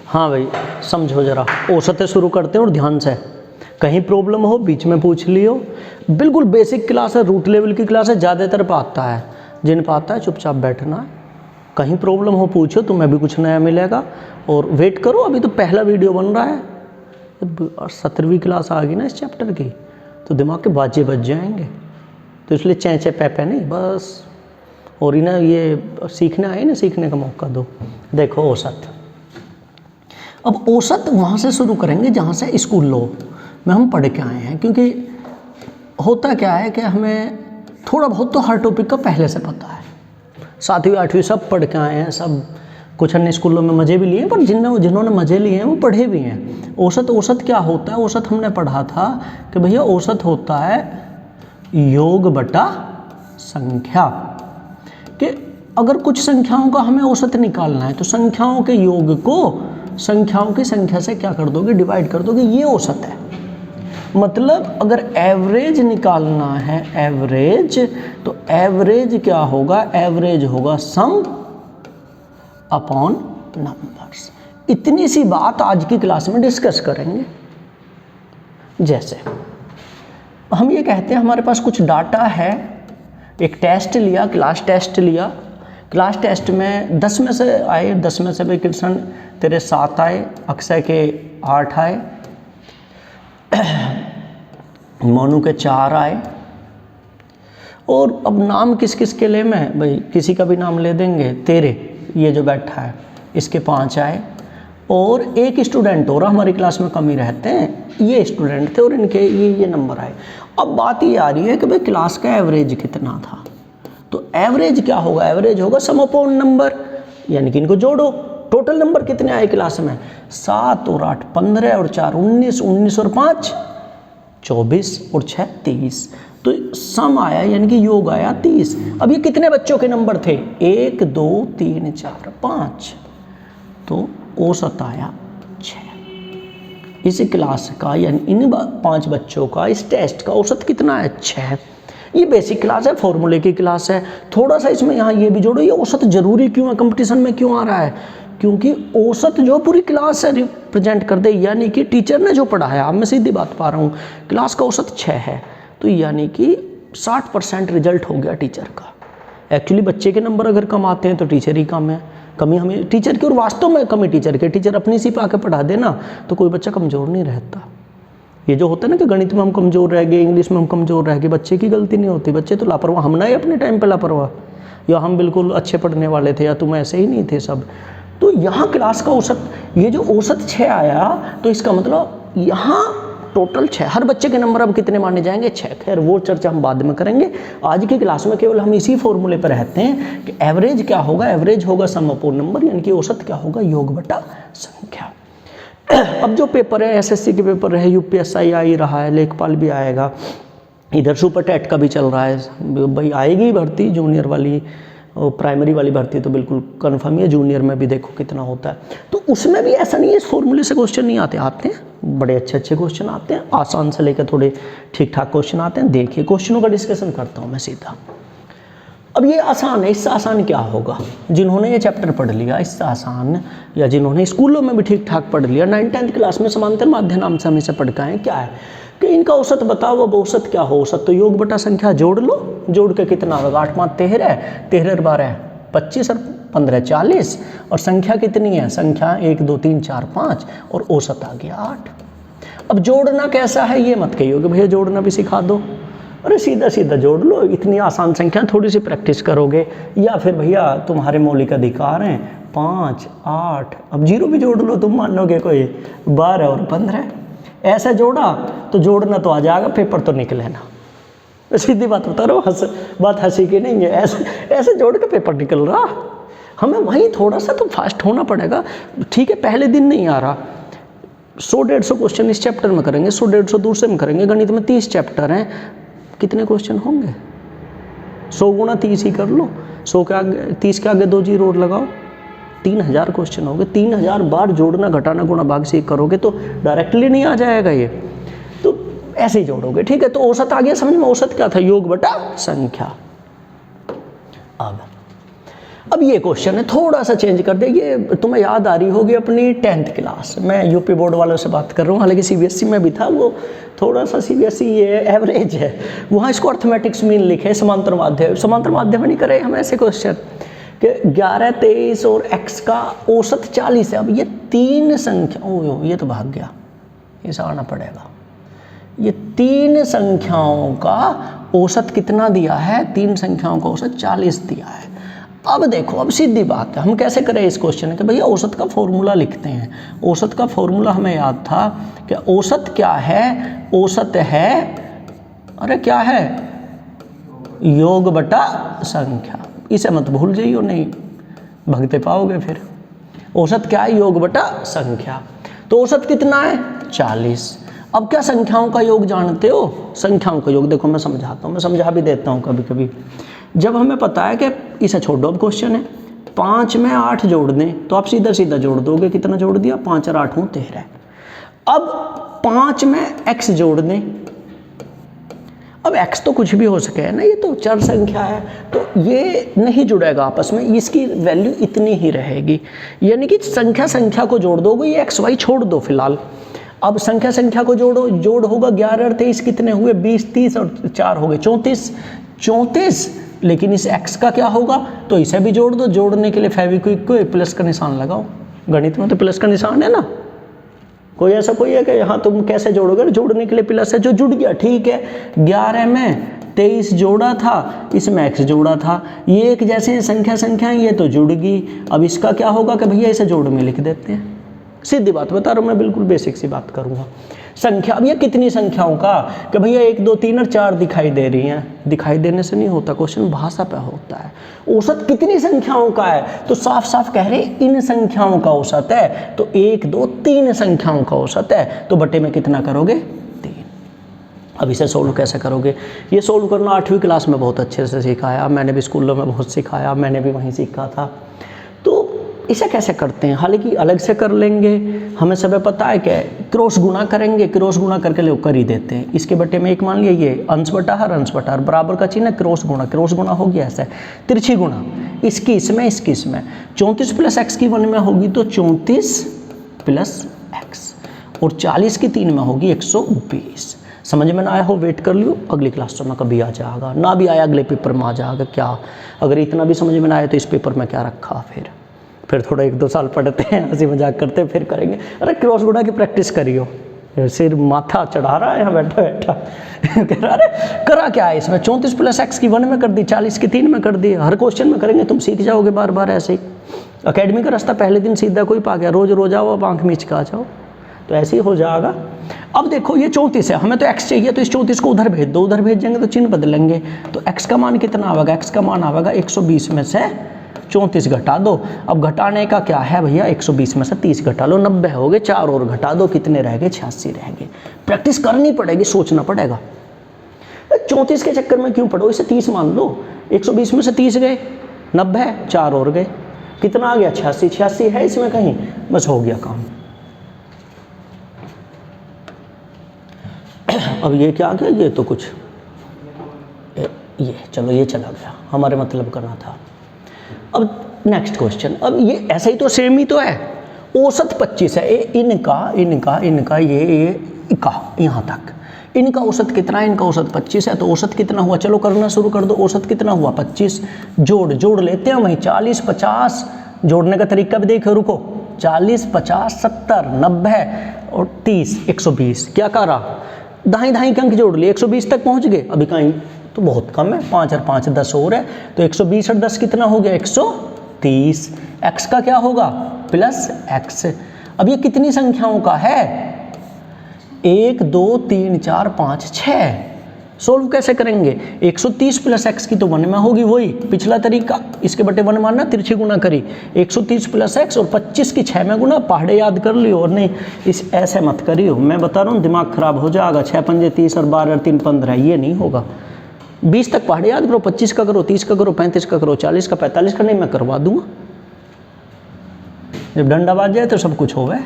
हाँ भाई समझो जरा, औसत से शुरू करते हैं और ध्यान से, कहीं प्रॉब्लम हो बीच में पूछ लियो। बिल्कुल बेसिक क्लास है, रूट लेवल की क्लास है, ज़्यादातर पे आता है, जिन पे आता है चुपचाप बैठना है। कहीं प्रॉब्लम हो पूछो, तुम्हें भी कुछ नया मिलेगा। और वेट करो, अभी तो पहला वीडियो बन रहा है, 17वीं क्लास आ गई ना इस चैप्टर की, तो दिमाग के बाजे बज जाएंगे। तो इसलिए चैं पै नहीं बस। और इन्हें ये सीखने आए ना, सीखने का मौका दो। देखो औसत, अब औसत वहाँ से शुरू करेंगे जहाँ से स्कूल लो में हम पढ़ के आए हैं, क्योंकि होता क्या है कि हमें थोड़ा बहुत तो हर टॉपिक का पहले से पता है। 7वीं 8वीं सब पढ़ के आए हैं, सब कुछ अन्य स्कूलों में मज़े भी लिए हैं, पर जिन्होंने मज़े लिए हैं वो पढ़े भी हैं। औसत क्या होता है? औसत हमने पढ़ा था कि भैया औसत होता है योग बटा संख्या। कि अगर कुछ संख्याओं का हमें औसत निकालना है तो संख्याओं के योग को संख्याओं की संख्या से क्या कर दोगे, डिवाइड कर दोगे, ये औसत है। मतलब अगर एवरेज निकालना है, एवरेज, तो एवरेज क्या होगा? एवरेज होगा सम अपॉन नंबर्स। इतनी सी बात आज की क्लास में डिस्कस करेंगे। जैसे हम ये कहते हैं हमारे पास कुछ डाटा है, एक टेस्ट लिया, क्लास टेस्ट लिया, क्लास टेस्ट में 10 में से आए, 10 में से भाई कृष्ण तेरे 7 आए, अक्षय के 8 आए, मोनू के 4 आए। और अब नाम किस किस के ले में भाई, किसी का भी नाम ले देंगे। तेरे ये जो बैठा है इसके 5 आए, और एक स्टूडेंट और हमारी क्लास में कम ही रहते हैं, ये स्टूडेंट थे और इनके ये नंबर आए। अब बात ये आ रही है कि भाई क्लास का एवरेज कितना था, तो एवरेज क्या होगा? एवरेज होगा सम अपॉन नंबर, यानी कि इनको जोड़ो। टोटल नंबर कितने आए क्लास में? 7 और 8 15 और 4 19, 19 और 5 24 और 6 30। तो सम आया, यानी कि योग आया 30। अब ये कितने बच्चों के नंबर थे? 1 2 3 4 5, तो औसत आया 6। इस क्लास का यानी इन 5 बच्चों का इस टेस्ट का औसत कितना है? 6। ये बेसिक क्लास है, फॉर्मूले की क्लास है। थोड़ा सा इसमें यहाँ ये भी जोड़ो, ये औसत जरूरी क्यों है, कंपटीशन में क्यों आ रहा है? क्योंकि औसत जो पूरी क्लास है रिप्रेजेंट कर दे, यानी कि टीचर ने जो पढ़ाया, अब मैं सीधी बात पा रहा हूँ, क्लास का औसत 6 है, तो यानी कि 60% रिजल्ट हो गया टीचर का। एक्चुअली बच्चे के नंबर अगर कम आते हैं तो टीचर ही कम है, कमी हमें टीचर की, और वास्तव में कमी टीचर के। टीचर अपनी सी पे आके पढ़ा देना तो कोई बच्चा कमज़ोर नहीं रहता। ये जो होता है ना कि गणित में हम कमज़ोर रह गए, इंग्लिश में हम कमज़ोर रह गए, बच्चे की गलती नहीं होती, बच्चे तो लापरवाह, हम ना ही अपने टाइम पे लापरवाह, या हम बिल्कुल अच्छे पढ़ने वाले थे, या तुम ऐसे ही नहीं थे सब। तो यहाँ क्लास का औसत, ये जो औसत 6 आया, तो इसका मतलब यहाँ टोटल 6, हर बच्चे के नंबर अब कितने माने जाएंगे? 6। खैर वो चर्चा हम बाद में करेंगे। आज की क्लास में केवल हम इसी फॉर्मूले पर रहते हैं कि एवरेज क्या होगा? एवरेज होगा सम अपॉन नंबर, यानी कि औसत क्या होगा? योग बटा संख्या। अब जो पेपर है, एसएससी के पेपर है, यूपीएससी आ ही रहा है, लेखपाल भी आएगा, इधर सुपर टेट का भी चल रहा है भाई, आएगी भर्ती जूनियर वाली, और प्राइमरी वाली भर्ती तो बिल्कुल कन्फर्म है, जूनियर में भी देखो कितना होता है। तो उसमें भी ऐसा नहीं है इस फॉर्मूले से क्वेश्चन नहीं आते, आते हैं बड़े अच्छे अच्छे क्वेश्चन आते हैं, आसान से लेकर थोड़े ठीक ठाक क्वेश्चन आते हैं। देखिए क्वेश्चनों का डिस्कशन करता हूँ मैं सीधा। अब ये आसान है, इससे आसान क्या होगा? जिन्होंने ये चैप्टर पढ़ लिया इससे आसान, या जिन्होंने स्कूलों में भी ठीक ठाक पढ़ लिया, 9th-10th क्लास में समांतर माध्य नाम से हम इसे पढ़ के आए, क्या है कि इनका औसत बताओ। अब औसत क्या हो? औसत तो योग बटा संख्या, जोड़ लो, जोड़ के कितना होगा? 8 5 13, 13 12 25 और 15 40, और संख्या कितनी है? संख्या 1 2 3 4 5, और औसत आ गया 8। अब जोड़ना कैसा है ये मत कहियो कि भैया जोड़ना भी सिखा दो, अरे सीधा सीधा जोड़ लो, इतनी आसान संख्या, थोड़ी सी प्रैक्टिस करोगे, या फिर भैया तुम्हारे मौलिक अधिकार हैं 5 8, अब 0 भी जोड़ लो, तुम मान लोगे कोई 12 और 15, ऐसा जोड़ा तो जोड़ना तो आ जाएगा, पेपर तो निकले ना। सीधी बात बता रहा हूँ, बात हंसी की नहीं है, ऐसे जोड़ के पेपर निकल रहा। हमें वहीं थोड़ा सा तो फास्ट होना पड़ेगा, ठीक है, पहले दिन नहीं आ रहा। 100-150 क्वेश्चन इस चैप्टर में करेंगे, 100-150 दूसरे में करेंगे। गणित में 30 चैप्टर हैं, कितने क्वेश्चन होंगे? 100 गुणा 30 ही कर लो, 100 के आगे 30 के आगे 2 जीरो और लगाओ, 3000 क्वेश्चन हो गए। 3000 बार जोड़ना घटाना गुणा भाग से करोगे तो डायरेक्टली नहीं आ जाएगा ये, तो ऐसे ही जोड़ोगे, ठीक है। तो औसत आ गया समझ में? औसत क्या था? योग बटा संख्या। अब ये क्वेश्चन है, थोड़ा सा चेंज कर दे। ये तुम्हें याद आ रही होगी अपनी 10th क्लास, मैं यूपी बोर्ड वालों से बात कर रहा हूँ, हालांकि सीबीएसई में भी था, वो थोड़ा सा सीबीएसई ये एवरेज है, वहाँ इसको अर्थमेटिक्स मीन लिखे, समांतर माध्य। समांतर माध्य में नहीं करे हम ऐसे क्वेश्चन कि 11, 23 और x का औसत 40 है। अब ये 3 संख्या, ओ ये तो भाग गया, इसे आना पड़ेगा। ये 3 संख्याओं का औसत कितना दिया है? 3 संख्याओं का औसत 40 दिया है। अब देखो, अब सीधी बात है, हम कैसे करें इस क्वेश्चन कि भैया औसत का फॉर्मूला लिखते हैं। औसत का फॉर्मूला हमें याद था कि औसत क्या है? औसत है, अरे क्या है? योग बटा संख्या। इसे मत भूल जाइयो, नहीं भगते पाओगे फिर। औसत क्या है? योग बटा संख्या। तो औसत कितना है? 40। अब क्या संख्याओं का योग जानते हो? संख्याओं का योग देखो मैं समझाता हूँ, मैं समझा भी देता हूँ कभी कभी। जब हमें पता है कि इसे छोड़ो, अब क्वेश्चन है 5 में 8 जोड़ दें, तो आप सीधा सीधा जोड़ दोगे। कितना जोड़ दिया? 5 और 8 हों 13। अब 5 में x जोड़ दें, अब x तो कुछ भी हो सके है ना, ये तो चर संख्या है, तो ये नहीं जुड़ेगा आपस में, इसकी वैल्यू इतनी ही रहेगी। यानी कि संख्या संख्या को जोड़ दोगे, ये x y छोड़ दो फिलहाल। अब संख्या संख्या को जोड़ो, जोड़ होगा 11 और 23 कितने हुए? 20, 30 और 4 हो गए 34। लेकिन इस x का क्या होगा? तो इसे भी जोड़ दो। जोड़ने के लिए फेविक्विक को प्लस का निशान लगाओ, गणित में तो प्लस का निशान है ना। कोई ऐसा कोई है कि यहाँ तुम कैसे जोड़ोगे? जोड़ने के लिए प्लस है, जो जुड़ गया ठीक है। 11 में 23 जोड़ा था, इसमें x जोड़ा था, ये एक जैसे संख्या ये तो जुड़ गई। अब इसका क्या होगा कि भैया इसे जोड़ में लिख देते हैं। सीधी बात बता रहा हूँ मैं, बिल्कुल बेसिक सी बात करूँगा। संख्या, अब ये कितनी संख्याओं का कि भैया 1, 2, 3 और 4 दिखाई दे रही हैं। दिखाई देने से नहीं होता, क्वेश्चन भाषा पे होता है। औसत कितनी संख्याओं का है? तो साफ साफ कह रहे इन संख्याओं का औसत है। तो 1, 2, 3 संख्याओं का औसत है, तो बटे में कितना करोगे? 3। अब इसे सोल्व कैसे करोगे? ये सोल्व करना 8वीं क्लास में बहुत अच्छे से सिखाया, मैंने भी स्कूलों में बहुत सिखाया, मैंने भी वहीं सीखा था। तो इसे कैसे करते हैं? हालांकि अलग से कर लेंगे, हमें सब पता है कि क्रॉस गुणा करेंगे, क्रॉस गुणा करके लोग कर ही देते हैं। इसके बटे में एक मान लिया ये अंश बटा हर, अंश बटा हर, बराबर का चिन्ह, क्रॉस गुणा हो गया ऐसा। तिरछी गुणा, इसकी इसमें, इसकी इसमें। 34 प्लस x की 1 में होगी तो 34 प्लस x, और 40 की 3 में होगी 120। समझ में ना आया हो वेट कर लियो, अगली क्लास में कभी आ जाएगा, ना भी आया अगले पेपर में आ जाएगा। क्या अगर इतना भी समझ में ना आया तो इस पेपर में क्या रखा? फिर थोड़ा 1-2 साल पढ़ते हैं, हंसी मजाक करते हैं, फिर करेंगे। अरे क्रॉस गुणा की प्रैक्टिस करियो। सिर माथा चढ़ा रहा है यहाँ बैठा बैठा कह रहा अरे करा क्या है इसमें? 34 प्लस x की 1 में कर दी, 40 की 3 में कर दी। हर क्वेश्चन में करेंगे, तुम सीख जाओगे बार बार ऐसे ही। अकेडमी का रास्ता पहले दिन सीधा कोई पा गया, रोज रोज आओ, अब आँख मीच का आ जाओ, तो ऐसे ही हो जाएगा। अब देखो ये 34 है, हमें तो x चाहिए, तो इस 34 को उधर भेज दो, उधर भेजेंगे तो चिन्ह बदलेंगे। तो x का मान कितना आएगा? x का मान आएगा 120 में से 34 घटा दो। अब घटाने का क्या है भैया? 120 में से 30 घटा लो, 90 हो गए। 4 और घटा दो, कितने रह गए? 86 रह गए। प्रैक्टिस करनी पड़ेगी, सोचना पड़ेगा। 34 के चक्कर में क्यों पढ़ो? इसे 30 मान लो। 120 में से 30 गए, 90, 4 और गए, कितना आ गया? 86। 86 है इसमें कहीं, बस हो गया काम। अब ये क्या आ गया? ये तो कुछ ये चलो ये चला गया, हमारे मतलब करना था। अब नेक्स्ट क्वेश्चन, अब ये ऐसा ही तो सेम ही तो है। औसत 25 है, इनका ये का यहाँ तक, इनका औसत कितना है? इनका औसत 25 है, तो औसत कितना हुआ? चलो करना शुरू कर दो। औसत कितना हुआ? 25। जोड़ लेते हैं वहीं। 40, 50 जोड़ने का तरीका भी देखो, रुको। 40, 50, 70, 90 और 30, 120। क्या करा? दाई के अंक जोड़ लिए, 120 तक पहुँच गए। अभी कहीं तो बहुत कम है, 5 और 5 10 और है, तो 120 और 10 कितना हो गया? 130। x का क्या होगा? Plus x। अब ये कितनी संख्याओं का है? 1, 2, 3, 4, 5, 6। सोल्व कैसे करेंगे? 130 प्लस x की तो 1 में होगी, वही पिछला तरीका, इसके बटे 1 मानना, तिरछी गुणा करी। 130 प्लस x और 25 की 6 में गुणा, पहाड़े याद कर लियो। और नहीं इस ऐसे मत करियो, मैं बता रहा हूँ दिमाग खराब हो जाएगा। 6 पंजे 30 और 12 और 3 15, ये नहीं होगा। 20 तक पहाड़े याद करो, 25 का करो, 30 का करो, 35 का करो, 40 का, 45 का नहीं, मैं करवा दूंगा। जब डंडा बाज जाए तो सब कुछ होगा।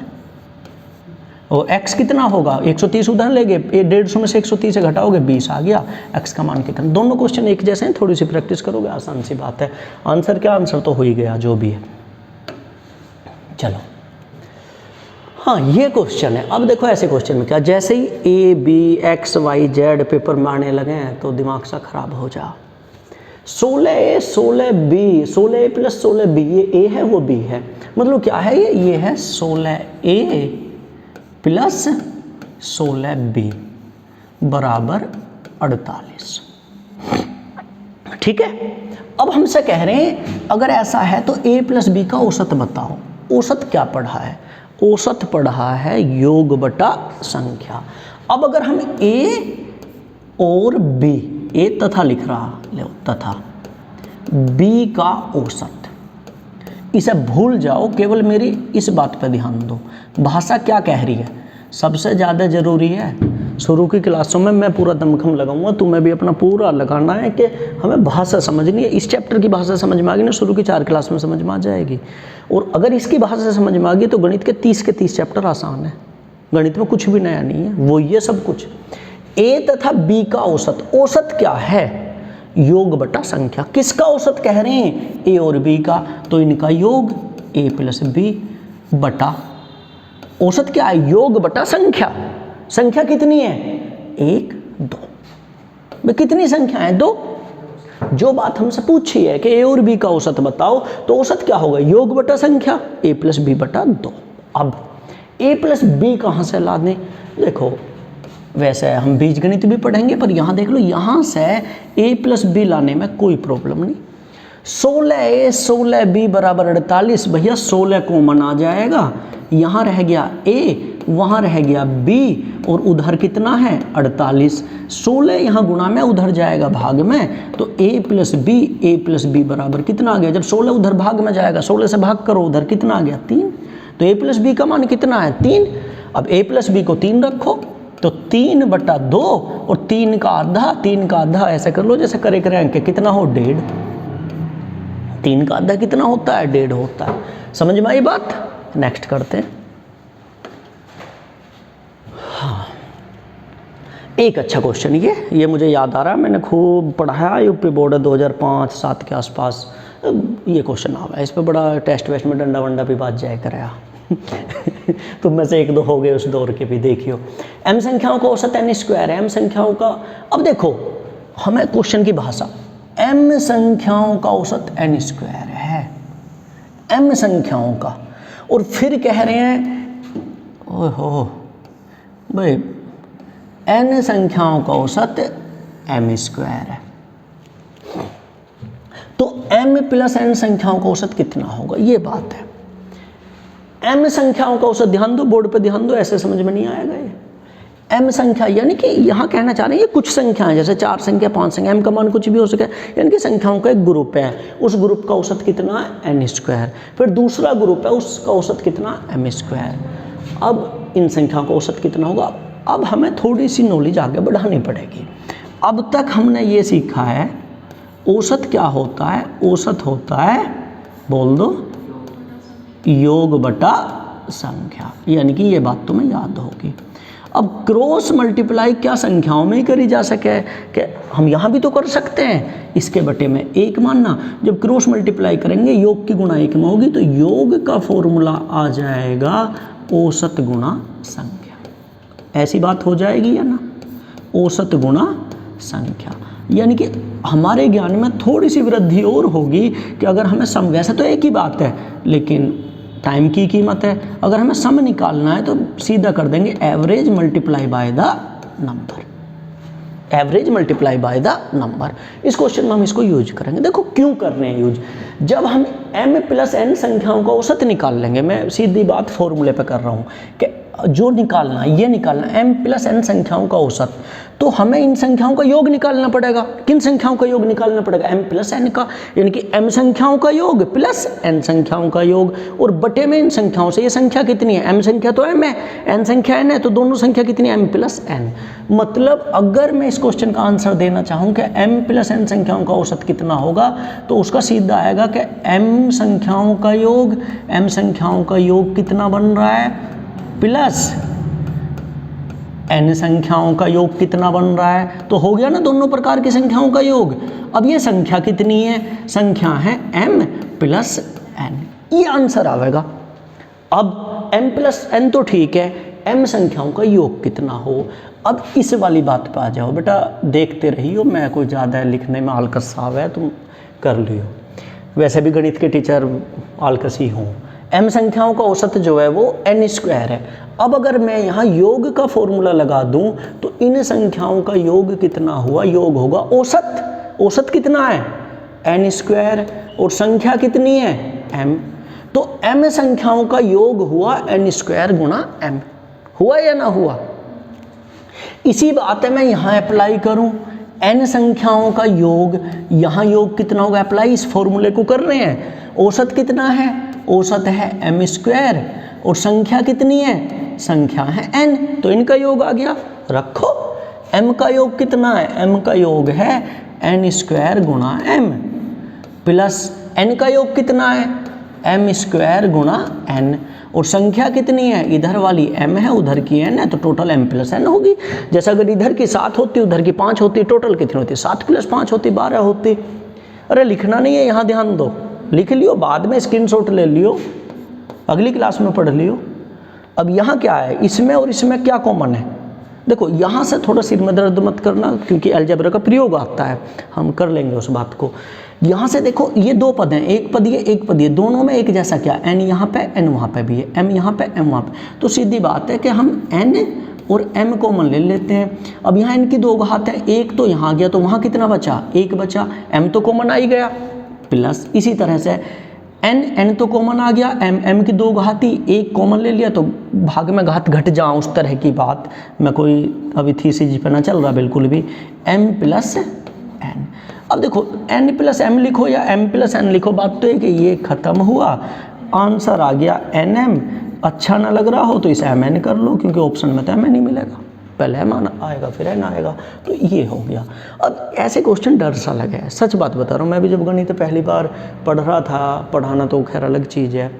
और x कितना होगा, 130 उधर लेंगे, 150 में से 130 से घटाओगे 20 आ गया, x का मान कितना। दोनों क्वेश्चन एक जैसे हैं, थोड़ी सी प्रैक्टिस करोगे आसान सी बात है। आंसर क्या, आंसर तो हो ही गया जो भी है। चलो हाँ ये क्वेश्चन है। अब देखो ऐसे क्वेश्चन में क्या, जैसे ही A B X Y Z paper में आने लगे हैं तो दिमाग सा खराब हो जा। 16A 16B 16A plus 16B, ये ए है वो बी है, मतलब क्या है ये है 16A प्लस 16B बराबर 48। ठीक है। अब हमसे कह रहे हैं अगर ऐसा है तो a प्लस बी का औसत बताओ। औसत क्या पढ़ा है, औसत पढ़ा है योग बटा संख्या। अब अगर हम a और b, a तथा लिख रहा लो तथा b का औसत, इसे भूल जाओ, केवल मेरी इस बात पर ध्यान दो। भाषा क्या कह रही है, सबसे ज़्यादा ज़रूरी है। शुरू की क्लासों में मैं पूरा दमखम लगाऊंगा, तुम्हें भी अपना पूरा लगाना है कि हमें भाषा समझनी है। इस चैप्टर की भाषा समझ में आ गई ना, शुरू की 4 क्लास में समझ में आ जाएगी। और अगर इसकी भाषा समझ में आ गई तो गणित के 30 के 30 चैप्टर आसान है। गणित में कुछ भी नया नहीं है, वो ये सब कुछ। ए तथा बी का औसत, औसत क्या है, योग बटा संख्या। किसका औसत कह रहे हैं, ए और बी का, तो इनका योग ए प्लस बी बटा औसत क्या है, योग बटा संख्या। संख्या कितनी है, 1 2। कितनी संख्या है, 2। जो बात हमसे पूछी है कि ए और बी का औसत बताओ, तो औसत क्या होगा, योग बटा संख्या, ए प्लस बी बटा 2। अब ए प्लस बी कहाँ से ला दें, देखो वैसे हम बीजगणित भी पढ़ेंगे, पर यहाँ देख लो, यहाँ से ए प्लस बी लाने में कोई प्रॉब्लम नहीं। 16A 16B बराबर 48, भैया 16 कॉमन आ जाएगा, यहाँ रह गया a, वहाँ रह गया b, और उधर कितना है 48। 16 यहाँ गुणा में उधर जाएगा भाग में, तो a प्लस बी बराबर कितना आ गया, जब 16 उधर भाग में जाएगा 16 से भाग करो, उधर कितना आ गया 3, तो a प्लस बी का मान कितना है 3। अब a प्लस बी को 3 रखो तो 3 बटा 2, और 3 का आधा ऐसे कर लो जैसे करे अंक कितना हो 1.5। 3 का आधा कितना होता है, 1.5 होता है। समझ में आई बात, नेक्स्ट करते हैं। हाँ एक अच्छा क्वेश्चन ये मुझे याद आ रहा है, मैंने खूब पढ़ाया यूपी बोर्ड 2005-7 के आसपास ये क्वेश्चन आ है। इस पर बड़ा टेस्ट वेस्ट में डंडा वंडा भी बात जाए कराया तुम में से 1-2 हो गए उस दौर के भी, देखियो। m संख्याओं का औसत n स्क्वायर है, m संख्याओं का, अब देखो हमें क्वेश्चन की भाषा, m संख्याओं का औसत n स्क्वायर है, m संख्याओं का, और फिर कह रहे हैं ओहो भाई n संख्याओं का औसत m स्क्वायर है, तो m प्लस n संख्याओं का औसत कितना होगा, ये बात है। m संख्याओं का औसत, ध्यान दो बोर्ड पे ध्यान दो, ऐसे समझ में नहीं आएगा ये। m संख्या यानी कि यहाँ कहना चाह रहे हैं ये कुछ संख्याएं, जैसे 4 संख्या 5 संख्या, m का मान कुछ भी हो सके, यानी कि संख्याओं का एक ग्रुप है, उस ग्रुप का औसत कितना है n स्क्वायर, फिर दूसरा ग्रुप है उसका औसत कितना m स्क्वायर। अब इन संख्याओं का औसत कितना होगा, अब हमें थोड़ी सी नॉलेज आगे बढ़ानी पड़ेगी। अब तक हमने ये सीखा है औसत क्या होता है, औसत होता है, बोल दो, योग बटा संख्या, यानी कि ये बात तुम्हें याद होगी। अब क्रॉस मल्टीप्लाई क्या संख्याओं में ही करी जा सके, कि हम यहाँ भी तो कर सकते हैं, इसके बटे में 1 मानना, जब क्रॉस मल्टीप्लाई करेंगे योग की गुणा 1 में होगी, तो योग का फॉर्मूला आ जाएगा औसत गुणा संख्या। ऐसी बात हो जाएगी या ना, औसत गुणा संख्या, यानी कि हमारे ज्ञान में थोड़ी सी वृद्धि और होगी कि अगर हमें सम, वैसे तो एक ही बात है लेकिन टाइम की कीमत है, अगर हमें सम निकालना है तो सीधा कर देंगे average multiply by the number, average multiply by the number. इस क्वेश्चन में हम इसको यूज करेंगे। देखो क्यों कर रहे हैं यूज, जब हम m प्लस n संख्याओं का औसत निकाल लेंगे, मैं सीधी बात फॉर्मूले पे कर रहा हूँ कि जो निकालना, ये निकालना m प्लस n संख्याओं का औसत, तो हमें इन संख्याओं का योग निकालना पड़ेगा। किन संख्याओं का योग निकालना पड़ेगा, m प्लस n का, यानी कि m संख्याओं का योग प्लस n संख्याओं का योग, और बटे में इन संख्याओं से, ये संख्या कितनी है, m संख्या तो m है, n संख्या n है, तो दोनों संख्या कितनी है, m प्लस n। मतलब अगर मैं इस क्वेश्चन का आंसर देना चाहूँ कि m प्लस n संख्याओं का औसत कितना होगा, तो उसका सीधा आएगा कि m संख्याओं का योग, m संख्याओं का योग कितना बन रहा है, प्लस n संख्याओं का योग कितना बन रहा है, तो हो गया ना दोनों प्रकार की संख्याओं का योग। अब ये संख्या कितनी है, संख्या है m प्लस n, ये आंसर आएगा। अब m प्लस n तो ठीक है, m संख्याओं का योग कितना हो। अब इस वाली बात पे आ जाओ बेटा, देखते रहियो, मैं कोई ज़्यादा लिखने में आलकस साहब है, तुम कर लियो, वैसे भी गणित के टीचर आलकसी हूँ। m संख्याओं का औसत जो है वो n स्क्वायर है। अब अगर मैं यहाँ योग का फॉर्मूला लगा दूँ तो इन संख्याओं का योग कितना हुआ, योग होगा औसत। औसत कितना है, n स्क्वायर, और संख्या कितनी है, m, तो m संख्याओं का योग हुआ n स्क्वायर गुणा m, हुआ या ना हुआ। इसी बात है मैं यहाँ अप्लाई करूँ, n संख्याओं का योग, यहाँ योग कितना होगा, अप्लाई इस फॉर्मूले को कर रहे हैं। औसत कितना है, औसत है m स्क्वायर, और संख्या कितनी है, संख्या है n, तो इनका योग आ गया। रखो, m का योग कितना है, m का योग है n स्क्वायर गुणा m, प्लस n का योग कितना है, m स्क्वायर गुणा n, और संख्या कितनी है, इधर वाली m है, उधर की n है, तो टोटल m प्लस n होगी। जैसा अगर इधर की 7 होती, उधर की 5 होती, टोटल कितनी होती, 7 प्लस 5 होती, 12 होती। अरे लिखना नहीं है, यहाँ ध्यान दो, लिख लियो, बाद में स्क्रीनशॉट ले लियो, अगली क्लास में पढ़ लियो। अब यहाँ क्या है, इसमें और इसमें क्या कॉमन है, देखो यहाँ से थोड़ा सिर में दर्द मत करना, क्योंकि अलजेब्रा का प्रयोग आता है, हम कर लेंगे उस बात को। यहाँ से देखो ये दो पद हैं, एक पद ये एक पद ये, दोनों में एक जैसा क्या, n यहाँ पे n वहाँ पे भी है, m यहाँ पे m वहाँ पे, तो सीधी बात है कि हम n और m कॉमन ले लेते हैं। अब यहाँ n की 2 घात है, एक तो यहाँ गया तो वहाँ कितना बचा, 1 बचा, m तो कॉमन आ ही गया, प्लस इसी तरह से n तो कॉमन आ गया, m की 2 घात ही, 1 कॉमन ले लिया तो भाग में घात घट जाऊँ, उस तरह की बात, मैं कोई अभी थीसिस पे ना चल रहा बिल्कुल भी, m प्लस n। अब देखो n प्लस m लिखो या m प्लस n लिखो, बात तो है कि ये खत्म हुआ, आंसर आ गया nm। अच्छा ना लग रहा हो तो इसे mn कर लो, क्योंकि ऑप्शन में तो mn ही मिलेगा, पहले m आएगा फिर n आएगा, तो ये हो गया। अब ऐसे क्वेश्चन डर सा लगे है, सच बात बता रहा हूँ, मैं भी जब गणित पहली बार पढ़ रहा था, पढ़ाना तो खैर अलग चीज़ है,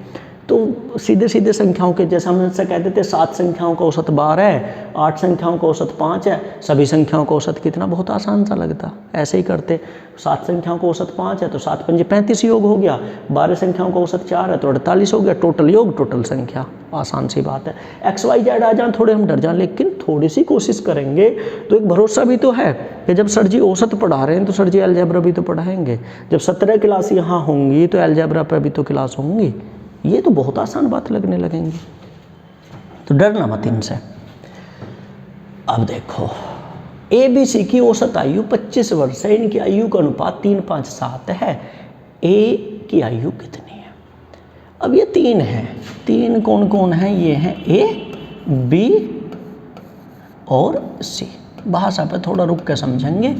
तो सीधे सीधे संख्याओं के जैसा हम से कहते थे, 7 संख्याओं का औसत 12 है, 8 संख्याओं का औसत 5 है, सभी संख्याओं का औसत कितना, बहुत आसान सा लगता, ऐसे ही करते। 7 संख्याओं का औसत 5 है तो 7 पंजे 35 योग हो गया, 12 संख्याओं का औसत 4 है तो 48 हो गया, टोटल योग, टोटल संख्या, आसान सी बात है। एक्स वाई जेड आ जाए थोड़े हम डर जाएं, लेकिन थोड़ी सी कोशिश करेंगे तो एक भरोसा भी तो है कि जब सर जी औसत पढ़ा रहे हैं तो सर जी अलजेब्रा भी तो पढ़ाएंगे, जब 17 क्लास यहाँ होंगी तो अलजेब्रा पर भी तो क्लास होंगी, ये तो बहुत आसान बात लगने लगेंगी, तो डरना मत इनसे। अब देखो ABC की औसत आयु 25 वर्ष है, इनकी आयु का अनुपात 3, 5, 7 है, A की आयु कितनी है। अब ये 3 है, 3 कौन कौन है, ये हैं A, B और C। भाषा पे थोड़ा रुक के समझेंगे।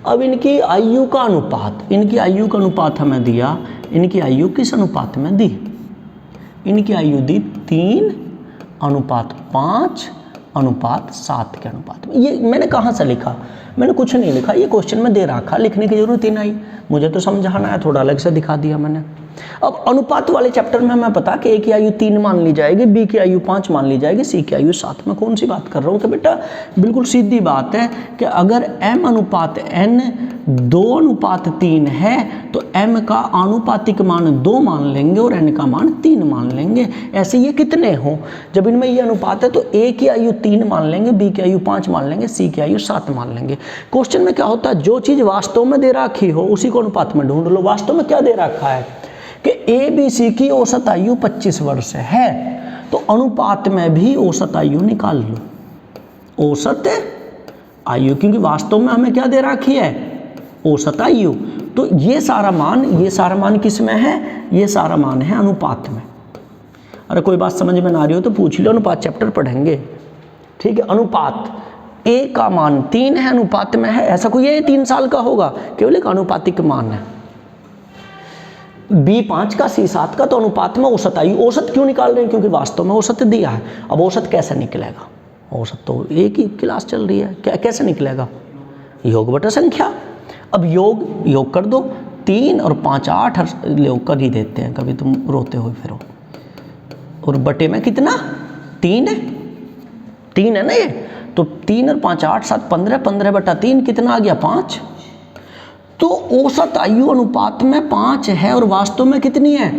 अब इनकी आयु का अनुपात, इनकी आयु का अनुपात हमें दिया, इनकी आयु किस अनुपात में दी, इनकी आयु दी 3:5:7 के अनुपात में। ये मैंने कहाँ से लिखा, मैंने कुछ नहीं लिखा, ये क्वेश्चन में दे रखा, लिखने की जरूरत ही नहीं, मुझे तो समझाना है, थोड़ा अलग से दिखा दिया मैंने। अब अनुपात वाले चैप्टर में हमें पता कि A की आयु 3 मान ली जाएगी, B की आयु 5 मान ली जाएगी, C की आयु 7। में कौन सी बात कर रहा हूँ कि बेटा बिल्कुल सीधी बात है कि अगर m अनुपात n 2:3 है तो m का आनुपातिक मान 2 मान लेंगे और n का मान 3 मान लेंगे। ऐसे ये कितने हों, जब इनमें ये अनुपात है तो A की आयु 3 मान लेंगे, B की आयु 5 मान लेंगे, C की आयु 7 मान लेंगे। क्वेश्चन में क्या होता है, जो चीज़ वास्तव में दे रखी हो उसी को अनुपात में ढूंढ लो। वास्तव में क्या दे रखा है कि ABC की औसत आयु 25 वर्ष है, तो अनुपात में भी औसत आयु निकाल लो, औसत आयु, क्योंकि वास्तव में हमें क्या दे रखी है, औसत आयु। तो ये सारा मान किस में है, ये सारा मान है अनुपात में। अरे कोई बात समझ में ना रही हो तो पूछ लो, अनुपात चैप्टर पढ़ेंगे, ठीक है। अनुपात A का मान 3 है, अनुपात में है, ऐसा कोई ये 3 साल का होगा, केवल एक अनुपातिक मान है। B 5 का, C 7 का, तो अनुपात में औसत आयु। औसत क्यों निकाल रहे हैं, क्योंकि वास्तव में औसत दिया है। अब औसत कैसे निकलेगा, औसत तो एक ही क्लास चल रही है, कैसे निकलेगा, योग बटा संख्या। अब योग कर दो, 3 और 5 8 योग कर ही देते हैं, कभी तुम रोते हुए फिरो। और बटे में कितना, 3 है, 3 है ना ये, तो 3 और 5 8 7 15, 15/3 कितना आ गया 5। तो औसत आयु अनुपात में 5 है और वास्तव में कितनी है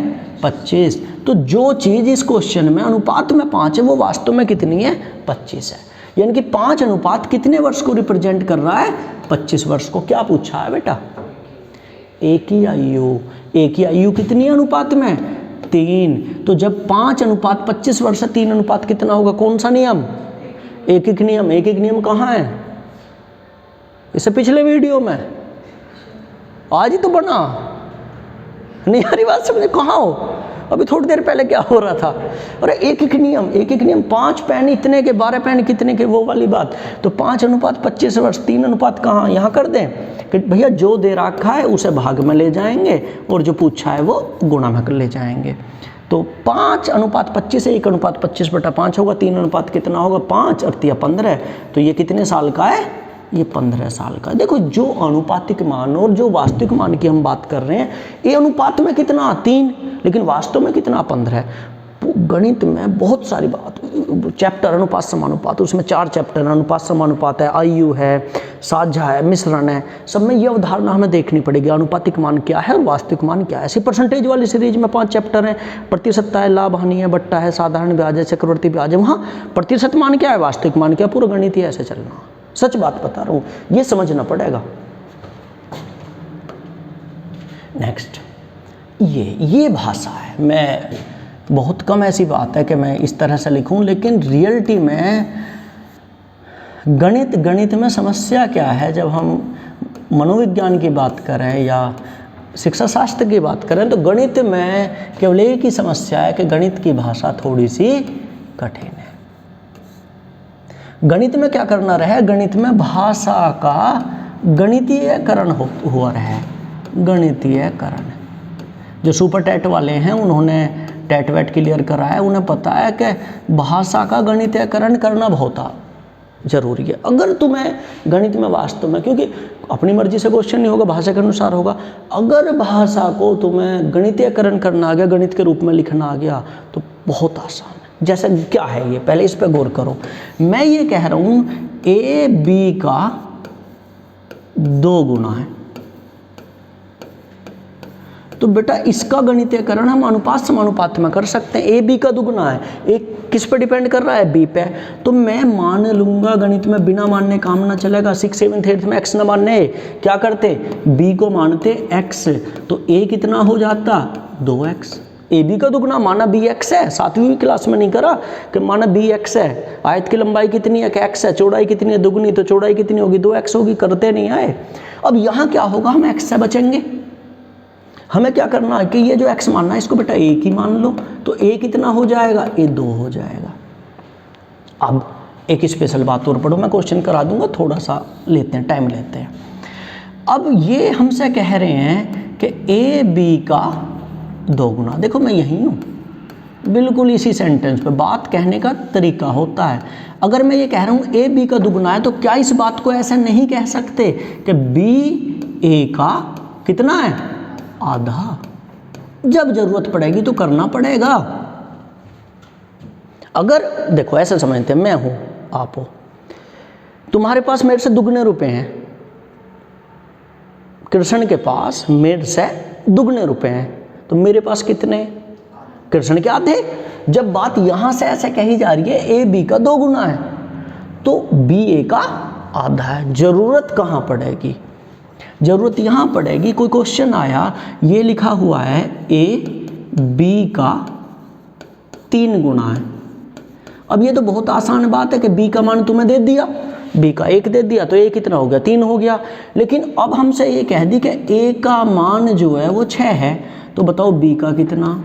25। तो जो चीज़ इस क्वेश्चन में अनुपात में 5 है वो वास्तव में कितनी है 25 है। यानी कि 5 अनुपात कितने वर्ष को रिप्रेजेंट कर रहा है 25 वर्ष को। क्या पूछा है बेटा, एक ही आयु कितनी अनुपात में 3। तो जब 5 अनुपात 25 वर्ष है 3 अनुपात कितना होगा, कौन सा नियम, एक नियम कहाँ है, इससे पिछले वीडियो में आज ही तो बना नहीं, हरी बात समझे, कहाँ हो, अभी थोड़ी देर पहले क्या हो रहा था। अरे एक नियम 5 पेन इतने के 12 पेन कितने के, वो वाली बात। तो 5 अनुपात 25 वर्ष 3 अनुपात कहाँ, यहाँ कर दें कि भैया जो दे रखा है उसे भाग में ले जाएंगे और जो पूछा है वो गुणा में ले जाएंगे। तो 5 अनुपात 25 है, 1 अनुपात 25/5 होगा, 3 अनुपात कितना होगा 5 और 3 15। तो ये कितने साल का है, ये 15 साल का। देखो जो अनुपातिक मान और जो वास्तविक मान की हम बात कर रहे हैं, ये अनुपात में कितना 3 लेकिन वास्तव में कितना 15 है। गणित में बहुत सारी बात, चैप्टर अनुपात समानुपात, उसमें 4 चैप्टर, अनुपात समानुपात है, आयु है, साझा है, मिश्रण है, सब में ये अवधारणा हमें देखनी पड़ेगी, अनुपातिक मान क्या है और वास्तविक मान क्या है। ऐसी परसेंटेज वाली सीरीज में 5 चैप्टर हैं, प्रतिशत है, लाभ हानि है, बट्टा है, साधारण ब्याज है, चक्रवर्ती ब्याज है। वहाँ प्रतिशत मान क्या है, वास्तविक मान क्या, पूरा गणित ही ऐसे चलना। सच बात बता रहा हूँ, ये समझना पड़ेगा। नेक्स्ट, ये भाषा है। मैं बहुत कम ऐसी बात है कि मैं इस तरह से लिखूं, लेकिन रियलिटी में गणित में समस्या क्या है, जब हम मनोविज्ञान की बात करें या शिक्षा शास्त्र की बात करें तो गणित में केवल एक ही समस्या है कि गणित की भाषा थोड़ी सी कठिन है। गणित में क्या करना रहे, गणित में भाषा का गणितीयकरण हुआ रहे, गणितीयकरण। जो सुपर टेट वाले हैं उन्होंने टेट वेट क्लियर करा है, उन्हें पता है कि भाषा का गणितीयकरण करना बहुत जरूरी है। अगर तुम्हें गणित में वास्तव में, क्योंकि अपनी मर्जी से क्वेश्चन नहीं होगा, भाषा के अनुसार होगा, अगर भाषा को तुम्हें गणितीयकरण करना आ गया, गणित के रूप में लिखना आ गया तो बहुत आसान है। जैसे क्या है ये, पहले इस पर गौर करो। मैं ये कह रहा हूँ AB का 2 गुना है, तो बेटा इसका गणितीयकरण हम अनुपात समानुपात में कर सकते हैं। AB का 2 गुना है, एक किस पे डिपेंड कर रहा है, B पे। तो मैं मान लूंगा, गणित में बिना मानने काम ना चलेगा। 6, 7, 8 में x न मानने क्या करते, B को मानते x, तो A कितना हो जाता 2x। AB का 2 गुना माना BX है, 7वीं क्लास में नहीं करा कि माना BX है, आयत की लंबाई कितनी है कि x है, चौड़ाई कितनी है दुगनी, तो चौड़ाई कितनी होगी 2x होगी, करते नहीं आए। अब यहाँ क्या होगा, हम x से बचेंगे। हमें क्या करना है कि ये जो x मानना है इसको बेटा 1 ही मान लो, तो A कितना हो जाएगा, A 2 हो जाएगा। अब एक स्पेशल बात और पढ़ो, मैं क्वेश्चन करा दूंगा, थोड़ा सा लेते हैं, टाइम लेते हैं। अब ये हमसे कह रहे हैं कि AB का 2 गुना। देखो मैं यही हूँ, बिल्कुल इसी सेंटेंस पे बात कहने का तरीका होता है। अगर मैं ये कह रहा हूँ AB का 2 गुना है, तो क्या इस बात को ऐसा नहीं कह सकते कि BA का कितना है, आधा। जब जरूरत पड़ेगी तो करना पड़ेगा। अगर देखो ऐसे समझते हैं, मैं हूं आप हो, तुम्हारे पास मेरे से दुगने रुपए हैं, कृष्ण के पास मेरे से दुगने रुपए हैं, तो मेरे पास कितने, कृष्ण के आधे। जब बात यहां से ऐसे कही जा रही है AB का 2 गुना है तो BA का आधा है। जरूरत कहां पड़ेगी, जरूरत यहाँ पड़ेगी, कोई क्वेश्चन आया, ये लिखा हुआ है AB का 3 गुना है। अब ये तो बहुत आसान बात है कि B का मान तुम्हें दे दिया, B का 1 दे दिया, तो A कितना हो गया, 3 हो गया। लेकिन अब हमसे ये कह दी कि A का मान जो है वो 6 है, तो बताओ B का कितना।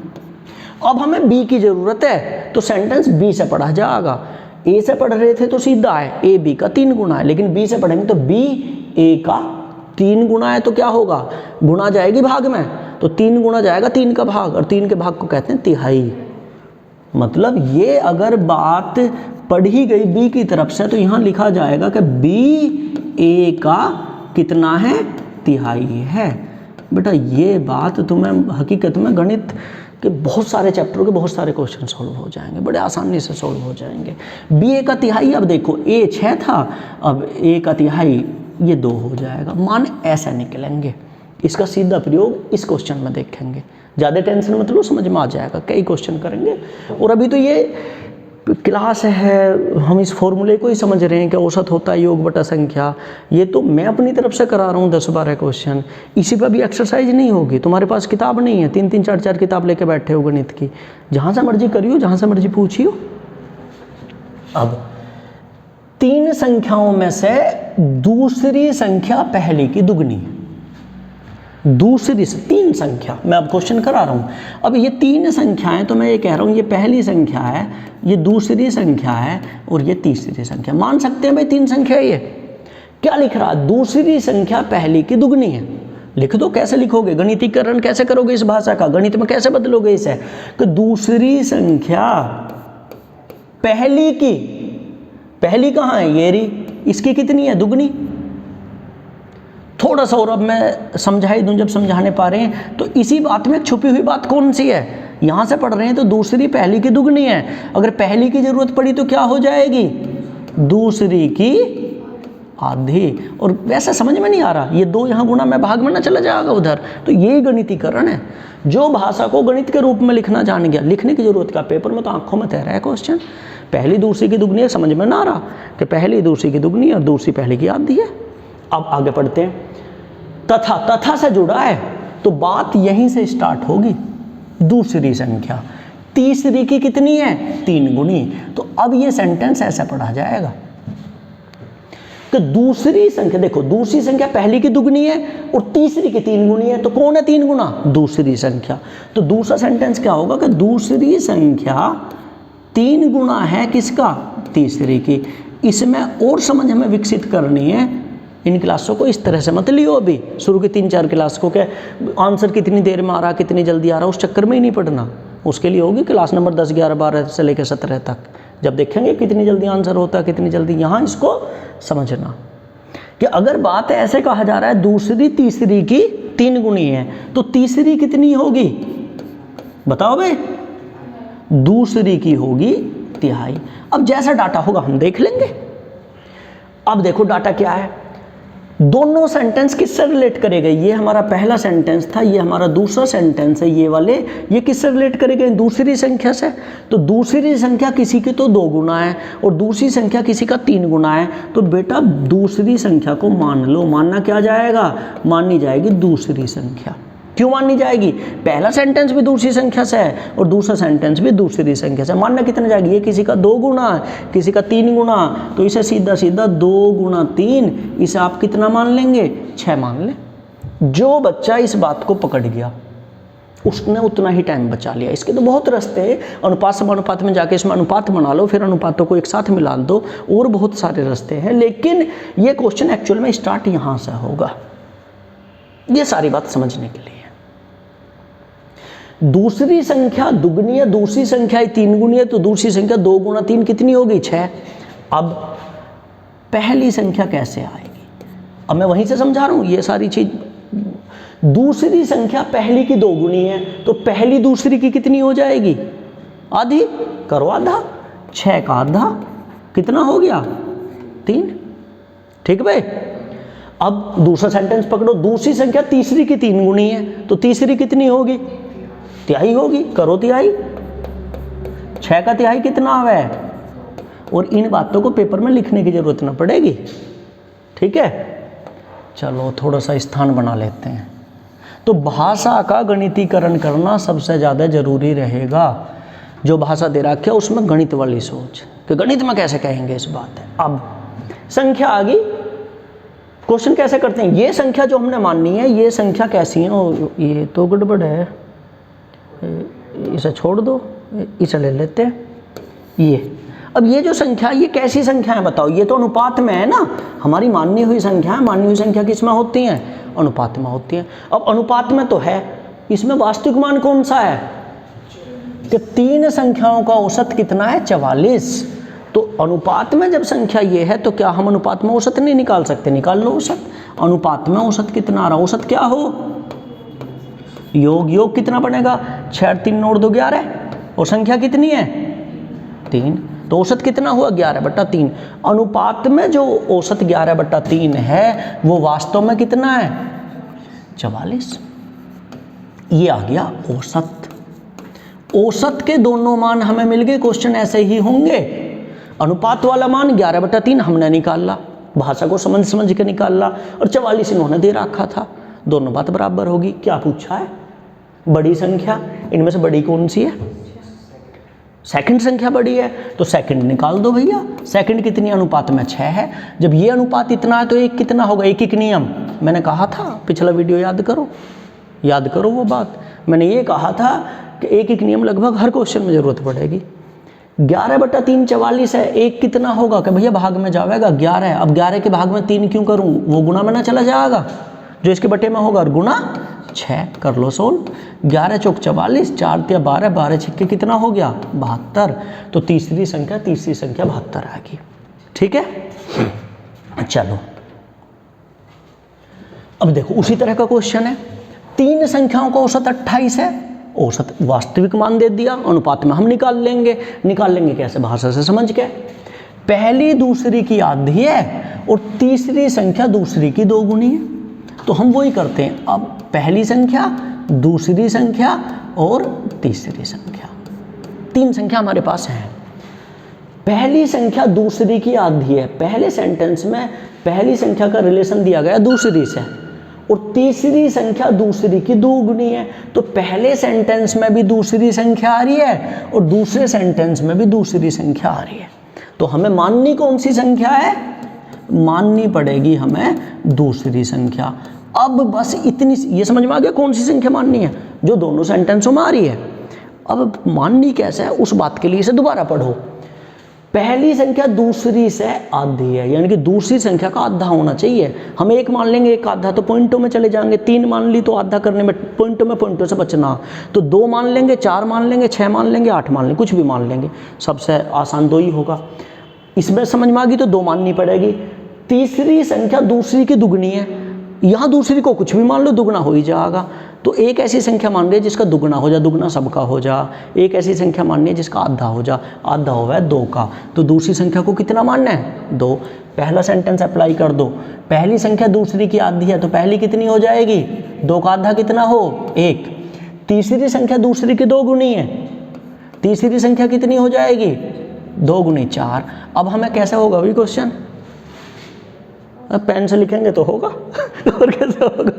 अब हमें B की ज़रूरत है, तो सेंटेंस B से पढ़ा जाएगा। A से पढ़ रहे थे तो सीधा है AB का 3 गुना है, लेकिन B से पढ़ेंगे तो B A का 3 गुना है, तो क्या होगा, गुणा जाएगी भाग में, तो 3 गुणा जाएगा 3 का भाग, और 3 के भाग को कहते हैं तिहाई। मतलब ये अगर बात पढ़ी गई B की तरफ से, तो यहाँ लिखा जाएगा कि BA का कितना है, तिहाई है। बेटा ये बात तुम्हें हकीकत में गणित कि बहुत सारे चैप्टरों के बहुत सारे क्वेश्चन सॉल्व हो जाएंगे, बड़े आसानी से सॉल्व हो जाएंगे। बी ए का तिहाई, अब देखो ए 6 था, अब ए का तिहाई ये 2 हो जाएगा, मान ऐसे निकलेंगे। इसका सीधा प्रयोग इस क्वेश्चन में देखेंगे, ज़्यादा टेंशन मत लो, समझ में आ जाएगा, कई क्वेश्चन करेंगे। और अभी तो ये क्लास है, हम इस फॉर्मूले को ही समझ रहे हैं कि औसत होता है योग बटा संख्या। ये तो मैं अपनी तरफ से करा रहा हूँ 10-12 क्वेश्चन, इसी पर भी एक्सरसाइज नहीं होगी। तुम्हारे पास किताब नहीं है, 3-3, 4-4 किताब लेके बैठे हो गणित की, जहाँ से मर्जी करियो, जहाँ से मर्जी पूछियो। अब 3 संख्याओं में से दूसरी संख्या पहली की दुगनी है, दूसरी से 3 संख्या मैं अब क्वेश्चन करा रहा हूँ। अब ये 3 संख्याएं, तो मैं ये कह रहा हूँ ये पहली संख्या है, ये दूसरी संख्या है और ये तीसरी संख्या। मान सकते हैं भाई 3 संख्या ये क्या लिख रहा है, दूसरी संख्या पहली की दुगनी है। लिख दो, कैसे लिखोगे, गणितीकरण कैसे करोगे इस भाषा का, गणित में कैसे बदलोगे इसे, कि दूसरी संख्या पहली की, पहली कहाँ है ये रही, इसकी कितनी है, दुगनी। थोड़ा सा और अब मैं समझाई दूं, जब समझाने पा रहे हैं तो इसी बात में छुपी हुई बात कौन सी है, यहाँ से पढ़ रहे हैं तो दूसरी पहली की दुगनी है, अगर पहली की जरूरत पड़ी तो क्या हो जाएगी, दूसरी की आधी। और वैसे समझ में नहीं आ रहा, ये 2 यहाँ गुणा में भाग में ना चला जाएगा उधर, तो यही गणितीकरण है। जो भाषा को गणित के रूप में लिखना जान गया, लिखने की जरूरत का, पेपर में तो आंखों में तैर रहा है क्वेश्चन, पहली दूसरी की दुगनी है, समझ में ना आ रहा कि पहली दूसरी की दुगनी है और दूसरी पहली की आधी है। अब आगे पढ़ते हैं, तथा, तथा से जुड़ा है तो बात यहीं से स्टार्ट होगी। दूसरी संख्या तीसरी की कितनी है, 3 गुनी। तो अब ये सेंटेंस ऐसा पढ़ा जाएगा कि दूसरी संख्या, देखो दूसरी संख्या पहली की दुगनी है और तीसरी की 3 गुनी है, तो कौन है 3 गुना, दूसरी संख्या। तो दूसरा सेंटेंस क्या होगा कि दूसरी संख्या 3 गुना है किसका, तीसरी की। इसमें और समझ हमें विकसित करनी है, इन क्लासों को इस तरह से मत लियो अभी, शुरू की 3-4 क्लास को क्या आंसर कितनी देर में आ रहा, कितनी जल्दी आ रहा, उस चक्कर में ही नहीं पढ़ना। उसके लिए होगी क्लास नंबर 10, 11, 12 से लेकर 17 तक, जब देखेंगे कितनी जल्दी आंसर होता है, कितनी जल्दी। यहाँ इसको समझना कि अगर बात ऐसे कहा जा रहा है दूसरी तीसरी की 3 गुनी है, तो तीसरी कितनी होगी, बताओ भाई, दूसरी की होगी तिहाई। अब जैसा डाटा होगा हम देख लेंगे। अब देखो डाटा क्या है, दोनों सेंटेंस किससे रिलेट करेंगे, ये हमारा पहला सेंटेंस था, ये हमारा दूसरा सेंटेंस है, ये वाले ये किससे रिलेट करेंगे, दूसरी संख्या से। तो दूसरी संख्या किसी की तो 2 गुना है और दूसरी संख्या किसी का 3 गुना है, तो बेटा दूसरी संख्या को मान लो। मानना क्या जाएगा, माननी जाएगी दूसरी संख्या। क्यों माननी जाएगी, पहला सेंटेंस भी दूसरी संख्या से है और दूसरा सेंटेंस भी दूसरी संख्या से। मानना कितना जाएगी, ये किसी का 2 गुना है, किसी का 3 गुना, तो इसे सीधा सीधा 2 गुना 3, इसे आप कितना मान लेंगे, 6 मान लें। जो बच्चा इस बात को पकड़ गया उसने उतना ही टाइम बचा लिया। इसके तो बहुत रास्ते हैं, अनुपात समानुपात में जाके इसमें अनुपात बना लो, फिर अनुपातों को एक साथ मिला दो, और बहुत सारे रास्ते हैं, लेकिन ये क्वेश्चन एक्चुअल में स्टार्ट यहाँ से होगा। ये सारी बात समझने के लिए दूसरी संख्या दुगनी है, दूसरी संख्या 3 गुनी है, तो दूसरी संख्या 2 गुना 3 कितनी होगी, 6। अब पहली संख्या कैसे आएगी, अब मैं वहीं से समझा रहा हूँ ये सारी चीज। दूसरी संख्या पहली की 2 गुनी है, तो पहली दूसरी की कितनी हो जाएगी, आधी। करो आधा, 6 का आधा कितना हो गया, 3। ठीक भाई। अब दूसरा सेंटेंस पकड़ो, दूसरी संख्या तीसरी की 3 गुनी है, तो तीसरी कितनी होगी, तिहाई होगी। करो तिहाई, 6 का तिहाई कितना है, और इन बातों को पेपर में लिखने की जरूरत ना पड़ेगी। ठीक है, चलो थोड़ा सा स्थान बना लेते हैं। तो भाषा का गणितीकरण करना सबसे ज़्यादा जरूरी रहेगा। जो भाषा दे रखी है उसमें गणित वाली सोच कि गणित में कैसे कहेंगे इस बात है। अब संख्या आ गई, क्वेश्चन कैसे करते हैं, ये संख्या जो हमने माननी है ये संख्या कैसी है, ओ ये तो गड़बड़ है, इसे छोड़ दो, इसे ले लेते हैं। ये अब ये जो संख्या, ये कैसी संख्या है बताओ, ये तो अनुपात में है ना, हमारी मानी हुई संख्या है। मानी हुई संख्या किस में होती हैं, अनुपात में होती है। अब अनुपात में तो है, इसमें वास्तविक मान कौन सा है, कि 3 संख्याओं का औसत कितना है, 44। तो अनुपात में जब संख्या ये है तो क्या हम अनुपात में औसत नहीं निकाल सकते, निकाल लो औसत। अनुपात में औसत कितना आ रहा, औसत क्या हो, योग, योग कितना बनेगा, 6 और 3 जोड़ दो 11, और संख्या कितनी है 3, तो औसत कितना हुआ 11/3। अनुपात में जो औसत 11/3 है वो वास्तव में कितना है 44। ये आ गया औसत। औसत के दोनों मान हमें मिल गए, क्वेश्चन ऐसे ही होंगे। अनुपात वाला मान 11/3 हमने निकाला, भाषा को समझ के निकाला, और 44 इन्होंने दे रखा था, दोनों बात बराबर होगी। क्या पूछा है बड़ी संख्या, इनमें से बड़ी कौन सी है, सेकंड संख्या बड़ी है, तो सेकंड निकाल दो भैया। सेकंड कितनी अनुपात में 6 है, जब ये अनुपात इतना है तो एक कितना होगा, एक नियम मैंने कहा था, पिछला वीडियो याद करो वो बात। मैंने ये कहा था कि एक नियम लगभग हर क्वेश्चन में जरूरत पड़ेगी। 11/3 44 है, एक कितना होगा कि भैया भाग में जाएगा 11, अब 11 के भाग में 3 क्यों करूं, वो गुना में ना चला जाएगा जो इसके बटे में होगा, और गुना 6 कर लो सोल्व। 11 चौक 44, 4 तिया 12, 12 छिक्के कितना हो गया 72, तो तीसरी संख्या 72 आ गई। ठीक है, चलो अब देखो उसी तरह का क्वेश्चन है, 3 संख्याओं का औसत 28 है, औसत वास्तविक मान दे दिया, अनुपात में हम निकाल लेंगे कैसे, भाषा से समझ के। पहली दूसरी की आधी है और तीसरी संख्या दूसरी की 2 गुनी है, तो हम वही करते हैं। अब पहली संख्या, दूसरी संख्या और तीसरी संख्या, 3 संख्या हमारे पास है। पहली संख्या दूसरी की आधी है, पहले सेंटेंस में पहली संख्या का रिलेशन दिया गया दूसरी से, और तीसरी संख्या दूसरी की 2 गुनी है, तो पहले सेंटेंस में भी दूसरी संख्या आ रही है और दूसरे सेंटेंस में भी दूसरी संख्या आ रही है, तो हमें माननी कौन सी संख्या है, माननी पड़ेगी हमें दूसरी संख्या। अब बस इतनी, ये समझ में आ गया कौन सी संख्या माननी है, जो दोनों सेंटेंसों में आ रही है। अब माननी कैसे है उस बात के लिए इसे दोबारा पढ़ो। पहली संख्या दूसरी से आधी है, यानी कि दूसरी संख्या का आधा होना चाहिए। हम 1 मान लेंगे, 1 आधा, तो पॉइंटों में चले जाएंगे। 3 मान ली तो आधा करने में पॉइंटों से बचना, तो 2 मान लेंगे, 4 मान लेंगे, 6 मान लेंगे, 8 मान लेंगे, कुछ भी मान लेंगे, सबसे आसान 2 ही होगा। इसमें समझ में आ गई तो 2 माननी पड़ेगी। तीसरी संख्या दूसरी की दुगनी है, यहाँ दूसरी को कुछ भी मान लो दुगना हो ही जाएगा, तो एक ऐसी संख्या मान रही है जिसका दुगना हो जा, दुगना सबका हो जा। एक ऐसी संख्या माननी है जिसका आधा हो जा, आधा हो है 2 का, तो दूसरी संख्या को कितना मानना है 2। पहला सेंटेंस अप्लाई कर दो, पहली संख्या दूसरी की आधी है तो पहली कितनी हो जाएगी 2 का आधा कितना हो 1। तीसरी संख्या दूसरी की 2 गुनी है, तीसरी संख्या कितनी हो जाएगी 2 गुनी 4। अब हमें कैसे होगा वही क्वेश्चन, अब पेन से लिखेंगे तो होगा और कैसे होगा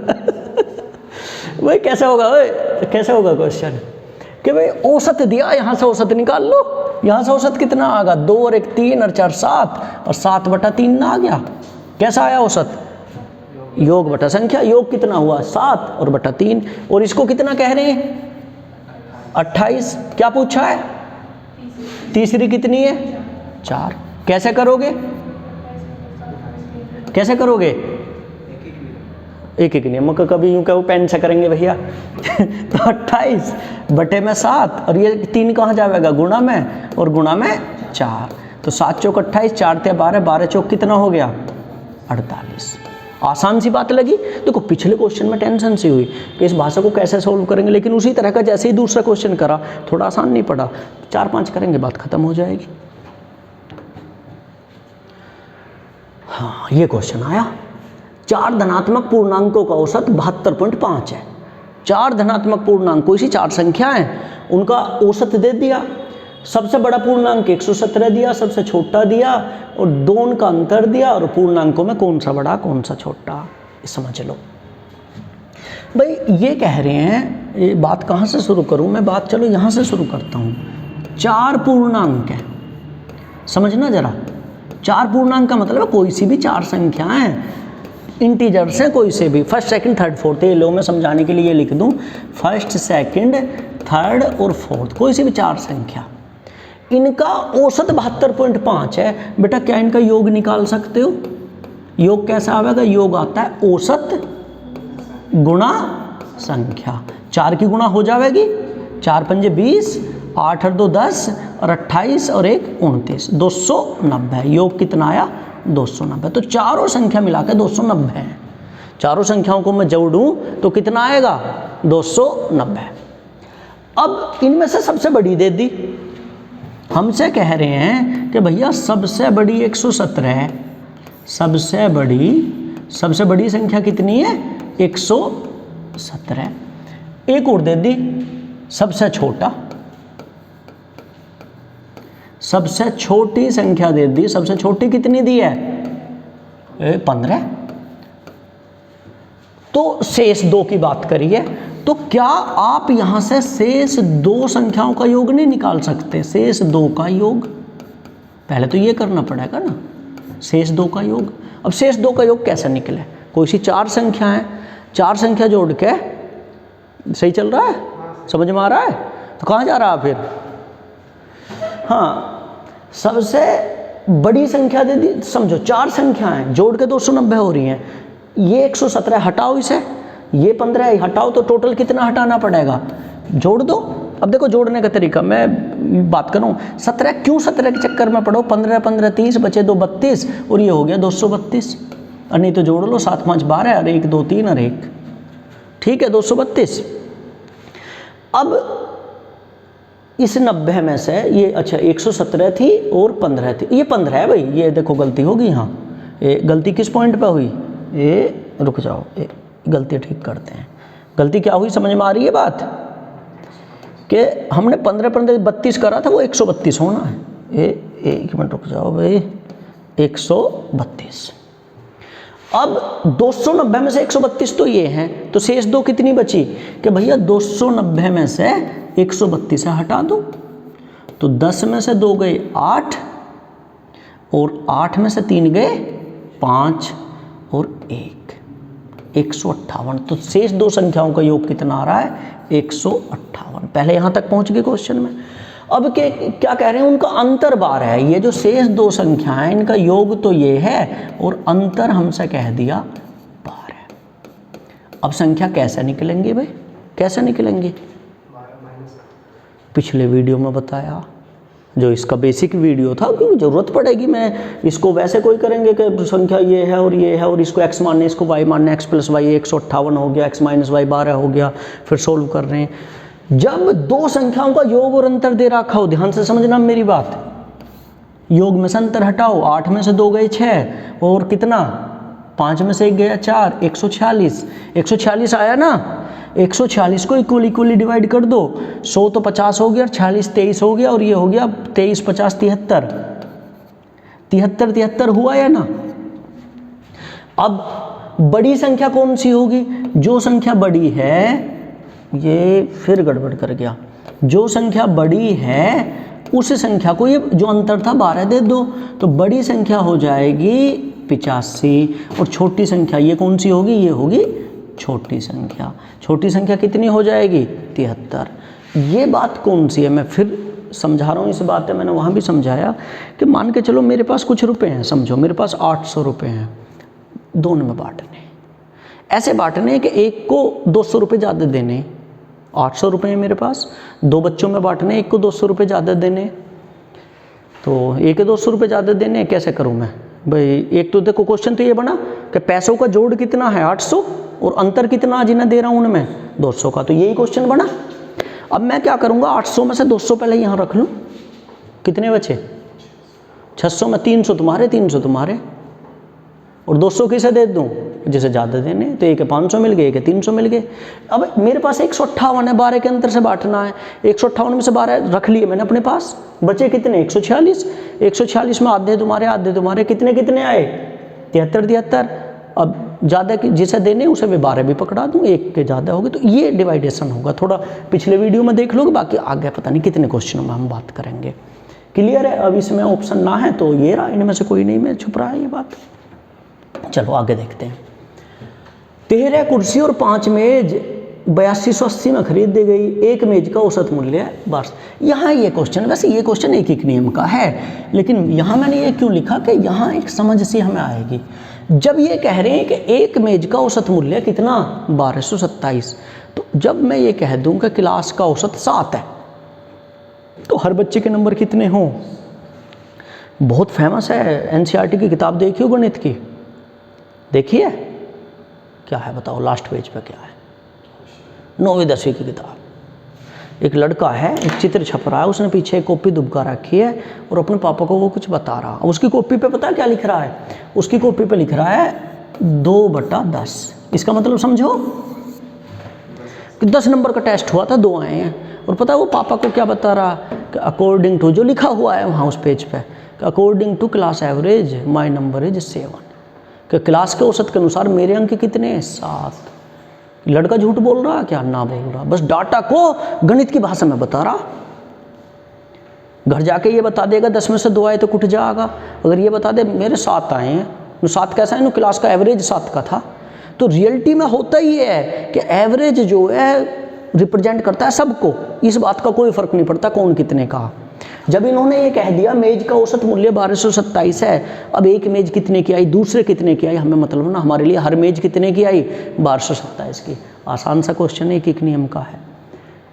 भाई, कैसे होगा भाई, कैसे होगा क्वेश्चन कि भाई औसत दिया, यहाँ से औसत निकाल लो, यहाँ से औसत कितना आ गया 2 और 1 3 और 4 7, और 7/3 ना आ गया। कैसा आया औसत, योग बटा संख्या, योग कितना हुआ 7 और बटा 3, और इसको कितना कह रहे हैं 28। क्या पूछा है, तीसरी कितनी है 4। कैसे करोगे, कैसे करोगे, एक नियम का, कभी यूं कहो पेन से करेंगे भैया तो 28 बटे में 7, और ये 3 कहाँ जाएगा गुणा में, और गुणा में 4, तो 7 चौक 28, 4 ते 12, 12 चौक कितना हो गया 48। आसान सी बात लगी। देखो पिछले क्वेश्चन में टेंशन सी हुई कि इस भाषा को कैसे सोल्व करेंगे, लेकिन उसी तरह का जैसे ही दूसरा क्वेश्चन करा, थोड़ा आसान नहीं पड़ा, 4-5 करेंगे बात खत्म हो जाएगी। हाँ, ये क्वेश्चन आया, 4 धनात्मक पूर्णांकों का औसत 72.5 है। 4 धनात्मक पूर्णांक, कोई सी 4 संख्या है, उनका औसत दे दिया। सबसे बड़ा पूर्णांक 117 दिया, सबसे छोटा दिया, और 2 का अंतर दिया, और पूर्णांकों में कौन सा बड़ा कौन सा छोटा, समझ लो भाई। ये कह रहे हैं, ये बात कहाँ से शुरू करूँ मैं, बात चलो यहाँ से शुरू करता हूँ। 4 पूर्णांक है, समझना जरा। 4 पूर्णांक का मतलब है कोई सी भी 4 संख्याएं, इंटीजर्स हैं कोई से भी, फर्स्ट सेकंड थर्ड फोर्थ। ये लो मैं समझाने के लिए ये लिख दूं, फर्स्ट सेकंड थर्ड और फोर्थ, कोई सी भी 4 संख्या, इनका औसत 72.5 है। बेटा क्या इनका योग निकाल सकते हो, योग कैसा आवेगा, योग आता है औसत गुणा संख्या। 4 की गुणा हो जाएगी, 4 पंजे 20, 8 और 2 10, और 28 और 1 29, 290। योग कितना आया 290। तो चारों संख्या मिलाकर 290 है। चारों संख्याओं को मैं जोड़ूं तो कितना आएगा 290। अब इनमें से सबसे बड़ी दे दी, हमसे कह रहे हैं कि भैया सबसे बड़ी 117 है, सबसे बड़ी संख्या कितनी है 117। एक और दे दी सबसे छोटी संख्या दे दी, सबसे छोटी कितनी दी है 15। तो शेष 2 की बात करिए, तो क्या आप यहां से शेष 2 संख्याओं का योग नहीं निकाल सकते? शेष 2 का योग पहले तो ये करना पड़ेगा ना, शेष 2 का योग। अब शेष 2 का योग कैसे निकले? कोई सी 4 संख्या है, 4 संख्या जोड़ के, सही चल रहा है, समझ में आ रहा है? तो कहाँ जा रहा है फिर? हाँ, सबसे बड़ी संख्या दे दी, समझो 4 संख्याएं जोड़ के 290 हो रही हैं, ये 117 हटाओ, इसे ये 15 हटाओ, तो टोटल कितना हटाना पड़ेगा? जोड़ दो। अब देखो जोड़ने का तरीका मैं बात करूं, 17 क्यों 17 के चक्कर में पड़ो, 15 15 30 बचे 2 32 और ये हो गया 232, और नहीं तो जोड़ लो 7 5 12 और 1 2 3 और 1, ठीक है 232। अब इस 90 में से ये अच्छा 117 थी और 15 थी, ये 15 है भाई, ये देखो गलती होगी यहाँ, ये गलती किस पॉइंट पे हुई? ये रुक जाओ, ये गलती ठीक करते हैं। गलती क्या हुई समझ में आ रही है बात? कि हमने 15 15 32 करा था, वो 132 होना है। ये 1 मिनट रुक जाओ भाई, 132। अब 290 में से 132 तो ये हैं, तो शेष 2 कितनी बची? कि भैया 290 में से 132 हटा दो, तो 10 में से 2 गए 8 और 8 में से 3 गए 5 और 1, 158। तो शेष 2 संख्याओं का योग कितना आ रहा है? 158। पहले यहाँ तक पहुँच गए क्वेश्चन में। अब क्या कह रहे हैं? उनका अंतर 12 है। ये जो शेष 2 संख्याएं इनका योग तो ये है और अंतर हमसे कह दिया 12। अब संख्या कैसे निकलेंगी भाई, कैसे निकलेंगी? पिछले वीडियो में बताया, जो इसका बेसिक वीडियो था, क्योंकि ज़रूरत पड़ेगी, मैं इसको वैसे कोई करेंगे कि संख्या ये है और इसको x मानने, इसको y मानने, x + y 158 हो गया, x - y 12 हो गया, फिर सोल्व कर रहे हैं। जब 2 संख्याओं का योग और अंतर दे रखा हो, ध्यान से समझना मेरी बात, योग में से अंतर हटाओ, 8 में से 2 गए 6 और कितना 5 में से 1 गया 4, 146। 146 आया ना, 146 को इक्वली डिवाइड कर दो, 100 तो 50 हो गया, 46 23 हो गया, और ये हो गया 23 50 73, 73 हुआ या ना? अब बड़ी संख्या कौन सी होगी? जो संख्या बड़ी है, ये फिर गड़बड़ कर गया, जो संख्या बड़ी है उस संख्या को, ये जो अंतर था 12 दे दो, तो बड़ी संख्या हो जाएगी 85 और छोटी संख्या ये कौन सी होगी? ये होगी छोटी संख्या। छोटी संख्या कितनी हो जाएगी? 73। ये बात कौन सी है? मैं फिर समझा रहा हूँ इस बात है, मैंने वहाँ भी समझाया कि मान के चलो मेरे पास कुछ रुपए हैं, समझो मेरे पास 800 रुपये हैं, दोनों में बांटने, ऐसे बांटने कि एक को 200 रुपये ज़्यादा देने, 800 रुपये है मेरे पास, 2 बच्चों में बांटने, एक को 200 रुपये ज़्यादा देने, तो एक के 200 रुपये ज़्यादा देने, कैसे करूँ मैं भाई? एक तो देखो क्वेश्चन तो ये बना कि पैसों का जोड़ कितना है 800 और अंतर कितना जिन्हें दे रहा हूँ उनमें 200 का, तो यही क्वेश्चन बना। अब मैं क्या करूँगा, 800 में से 200 पहले यहाँ रख लूँ, कितने बचे 600 में 300 तुम्हारे 300 तुम्हारे, और 200 किसे दे दूँ? जिसे ज़्यादा देने, तो एक 500 मिल गए, एक 300 मिल गए। अब मेरे पास 158 है, 12 के अंतर से बांटना है, 158 में से 12 रख लिए मैंने अपने पास, बचे कितने 146, 146 में आधे तुम्हारे कितने कितने आए 73। अब ज़्यादा जिसे देने उसे मैं 12 भी पकड़ा दूँ, एक के ज़्यादा होगी, तो ये डिवाइडेशन होगा। थोड़ा पिछले वीडियो में देख लोगे, बाकी आगे पता नहीं कितने क्वेश्चनों में हम बात करेंगे। क्लियर है? अब इसमें ऑप्शन ना है तो ये रहा, इनमें से कोई नहीं में छुप रहा है ये बात। चलो आगे देखते हैं। 13 कुर्सी और 5 मेज 8280 में खरीद दी गई, एक मेज का औसत मूल्य है बस। यहाँ ये क्वेश्चन, वैसे ये क्वेश्चन एक नियम का है, लेकिन यहाँ मैंने ये क्यों लिखा कि यहाँ एक समझ सी हमें आएगी। जब ये कह रहे हैं कि एक मेज का औसत मूल्य कितना 1227, तो जब मैं ये कह दूँ कि क्लास का औसत 7 है, तो हर बच्चे के नंबर कितने हों? बहुत फेमस है, NCERT की किताब देखी हो गणित की, देखिए क्या है बताओ, लास्ट पेज पे क्या है, 9वीं 10वीं की किताब। एक लड़का है, एक चित्र छप रहा है, उसने पीछे एक कॉपी दुबका रखी है और अपने पापा को वो कुछ बता रहा। उसकी कॉपी पे पता है क्या लिख रहा है? उसकी कॉपी पे लिख रहा है 2/10। इसका मतलब समझो कि 10 नंबर का टेस्ट हुआ था, 2 आए हैं। और पता है वो पापा को क्या बता रहा कि अकॉर्डिंग टू, जो लिखा हुआ है वहाँ उस पेज पे, according to class average my number is 7, कि क्लास के औसत के अनुसार मेरे अंक कितने हैं? 7। लड़का झूठ बोल रहा क्या? ना बोल रहा, बस डाटा को गणित की भाषा में बता रहा। घर जाके ये बता देगा 10 में से 2 आए तो कुट जाएगा। अगर ये बता दे मेरे 7 आए हैं, 7 कैसा है? क्लास का एवरेज 7 का था। तो रियलिटी में होता ही है कि एवरेज जो है रिप्रेजेंट करता है सबको, इस बात का कोई फर्क नहीं पड़ता कौन कितने का। जब इन्होंने ये कह दिया मेज का औसत मूल्य 1227 है, अब एक मेज कितने की आई, दूसरे कितने की आई, हमें मतलब ना, हमारे लिए हर मेज कितने की आई? 1227 की। आसान सा क्वेश्चन है, एक नियम का है।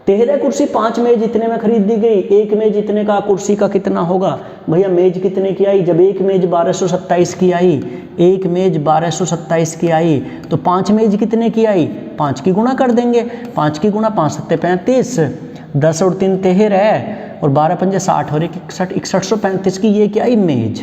13 कुर्सी 5 मेज इतने में खरीद दी गई, एक मेज इतने का, कुर्सी का कितना होगा? भैया मेज कितने की आई? जब एक मेज 1227 की आई, एक मेज 1227 की आई, तो 5 मेज कितने की आई? 5 की गुणा कर देंगे। 5 की गुणा 5 7 35, 10 और 3 13 और 12 पंजे 60 और 1 61, 6135 की ये क्या आई? मेज।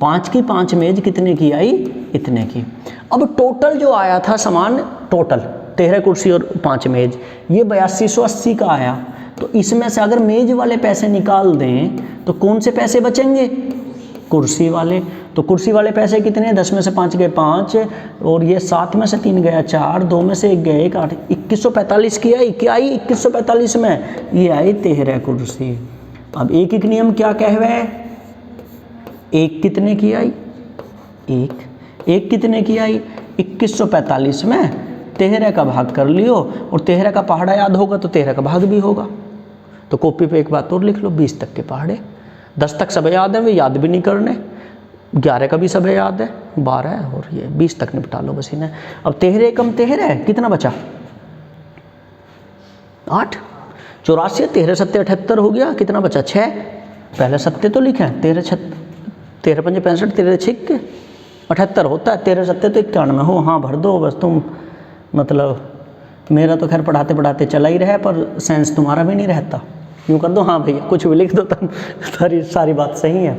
5 की 5 मेज कितने की आई? इतने की। अब टोटल जो आया था सामान, टोटल 13 कुर्सी और 5 मेज, ये 8280 का आया। तो इसमें से अगर मेज वाले पैसे निकाल दें तो कौन से पैसे बचेंगे? कुर्सी वाले। तो कुर्सी वाले पैसे कितने? 10 में से 5 गए 5, और ये 7 में से 3 गया 4, 2 में से 1 गए 1, 8, 2145 की आई। क्या आई 2145 में? ये आई 13 कुर्सी। अब एक एक नियम क्या कहवे? एक कितने की आई? एक कितने की आई? 2145 में 13 का भाग कर लियो, और 13 का पहाड़ा याद होगा तो 13 का भाग भी होगा। तो कॉपी पे एक बात और लिख लो, 20 तक के पहाड़े। 10 तक सब याद है, वे याद भी नहीं करने। 11 का भी सब याद है, 12 है, और ये 20 तक निपटा लो बस इन्हें। अब 13 कम 13 कितना बचा? 8। 84, 13 7 78 हो गया, कितना बचा? 6। पहले 7 तो लिखे, 13 पंजे 65, 13 6 78 होता है, 13 7 तो 91 हो। हाँ भर दो बस तुम, मतलब मेरा तो खैर पढ़ाते पढ़ाते चला ही रहा, पर सेंस तुम्हारा भी नहीं रहता। यूँ कर दो, हाँ भैया कुछ भी लिख दो, तुम सारी बात सही है।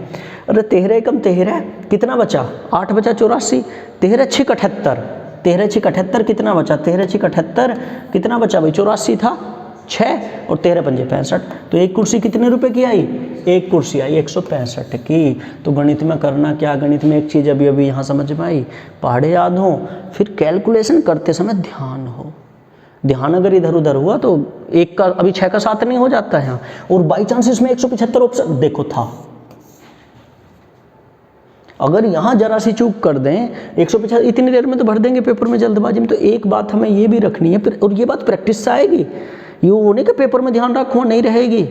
अरे 13 कम 13 कितना बचा? 8 बचा 84, 13 6 78, 13 6 78 कितना बचा? 13 6 78 कितना बचा भाई? 84 था, 6 और 13 पंजे 65। तो एक कुर्सी कितने रुपए की आई? एक कुर्सी आई 165 की। तो गणित में करना क्या? गणित में एक चीज़ अभी यहाँ समझ में आई, पहाड़े याद हो, फिर कैलकुलेशन करते समय ध्यान हो। ध्यान अगर इधर उधर हुआ तो एक का अभी 6 का 7 नहीं हो जाता है यहाँ। और बाई चांस इसमें 175 ऑप्शन देखो था, अगर यहाँ जरा सी चूक कर दें 150 इतनी देर में तो भर देंगे पेपर में जल्दबाजी में। तो एक बात हमें ये भी रखनी है, और ये बात प्रैक्टिस से आएगी, ये वो नहीं कि पेपर में ध्यान रखो नहीं रहेगी।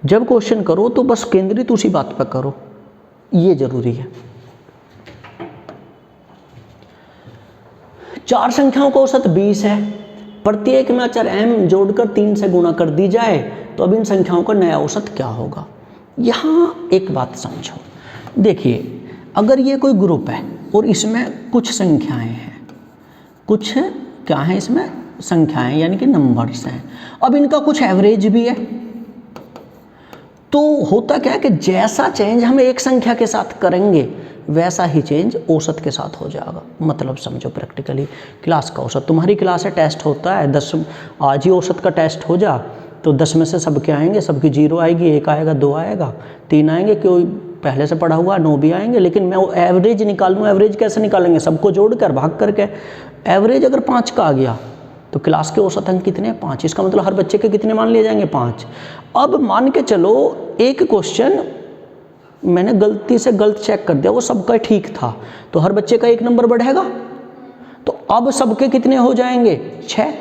जब क्वेश्चन करो तो बस केंद्रित उसी बात पर करो, ये जरूरी है। 4 संख्याओं का औसत 20 है, प्रत्येक में अचर m जोड़कर 3 से गुणा कर दी जाए तो अब इन संख्याओं का नया औसत क्या होगा? यहाँ एक बात समझो, देखिए अगर ये कोई ग्रुप है और इसमें कुछ संख्याएं हैं, कुछ क्या है इसमें? संख्याएं यानी कि नंबर्स हैं। अब इनका कुछ एवरेज भी है, तो होता क्या है कि जैसा चेंज हम एक संख्या के साथ करेंगे वैसा ही चेंज औसत के साथ हो जाएगा। मतलब समझो प्रैक्टिकली, क्लास का औसत, तुम्हारी क्लास है, टेस्ट होता है 10, आज ही औसत का टेस्ट हो जा तो 10 में से सबके आएंगे, सबकी 0 आएगी, 1 आएगा, 2 आएगा, 3 आएंगे, कोई पहले से पढ़ा हुआ 9 भी आएंगे। लेकिन मैं वो एवरेज निकालूँ, एवरेज कैसे निकालेंगे? सबको जोड़कर भाग करके। एवरेज अगर 5 का आ गया तो क्लास के औसत अंक कितने? 5। इसका मतलब हर बच्चे के कितने मान लिए जाएंगे? 5। अब मान के चलो एक क्वेश्चन मैंने गलती से गलत चेक कर दिया, वो सबका ठीक था, तो हर बच्चे का 1 नंबर बढ़ेगा, तो अब सबके कितने हो जाएंगे? 6।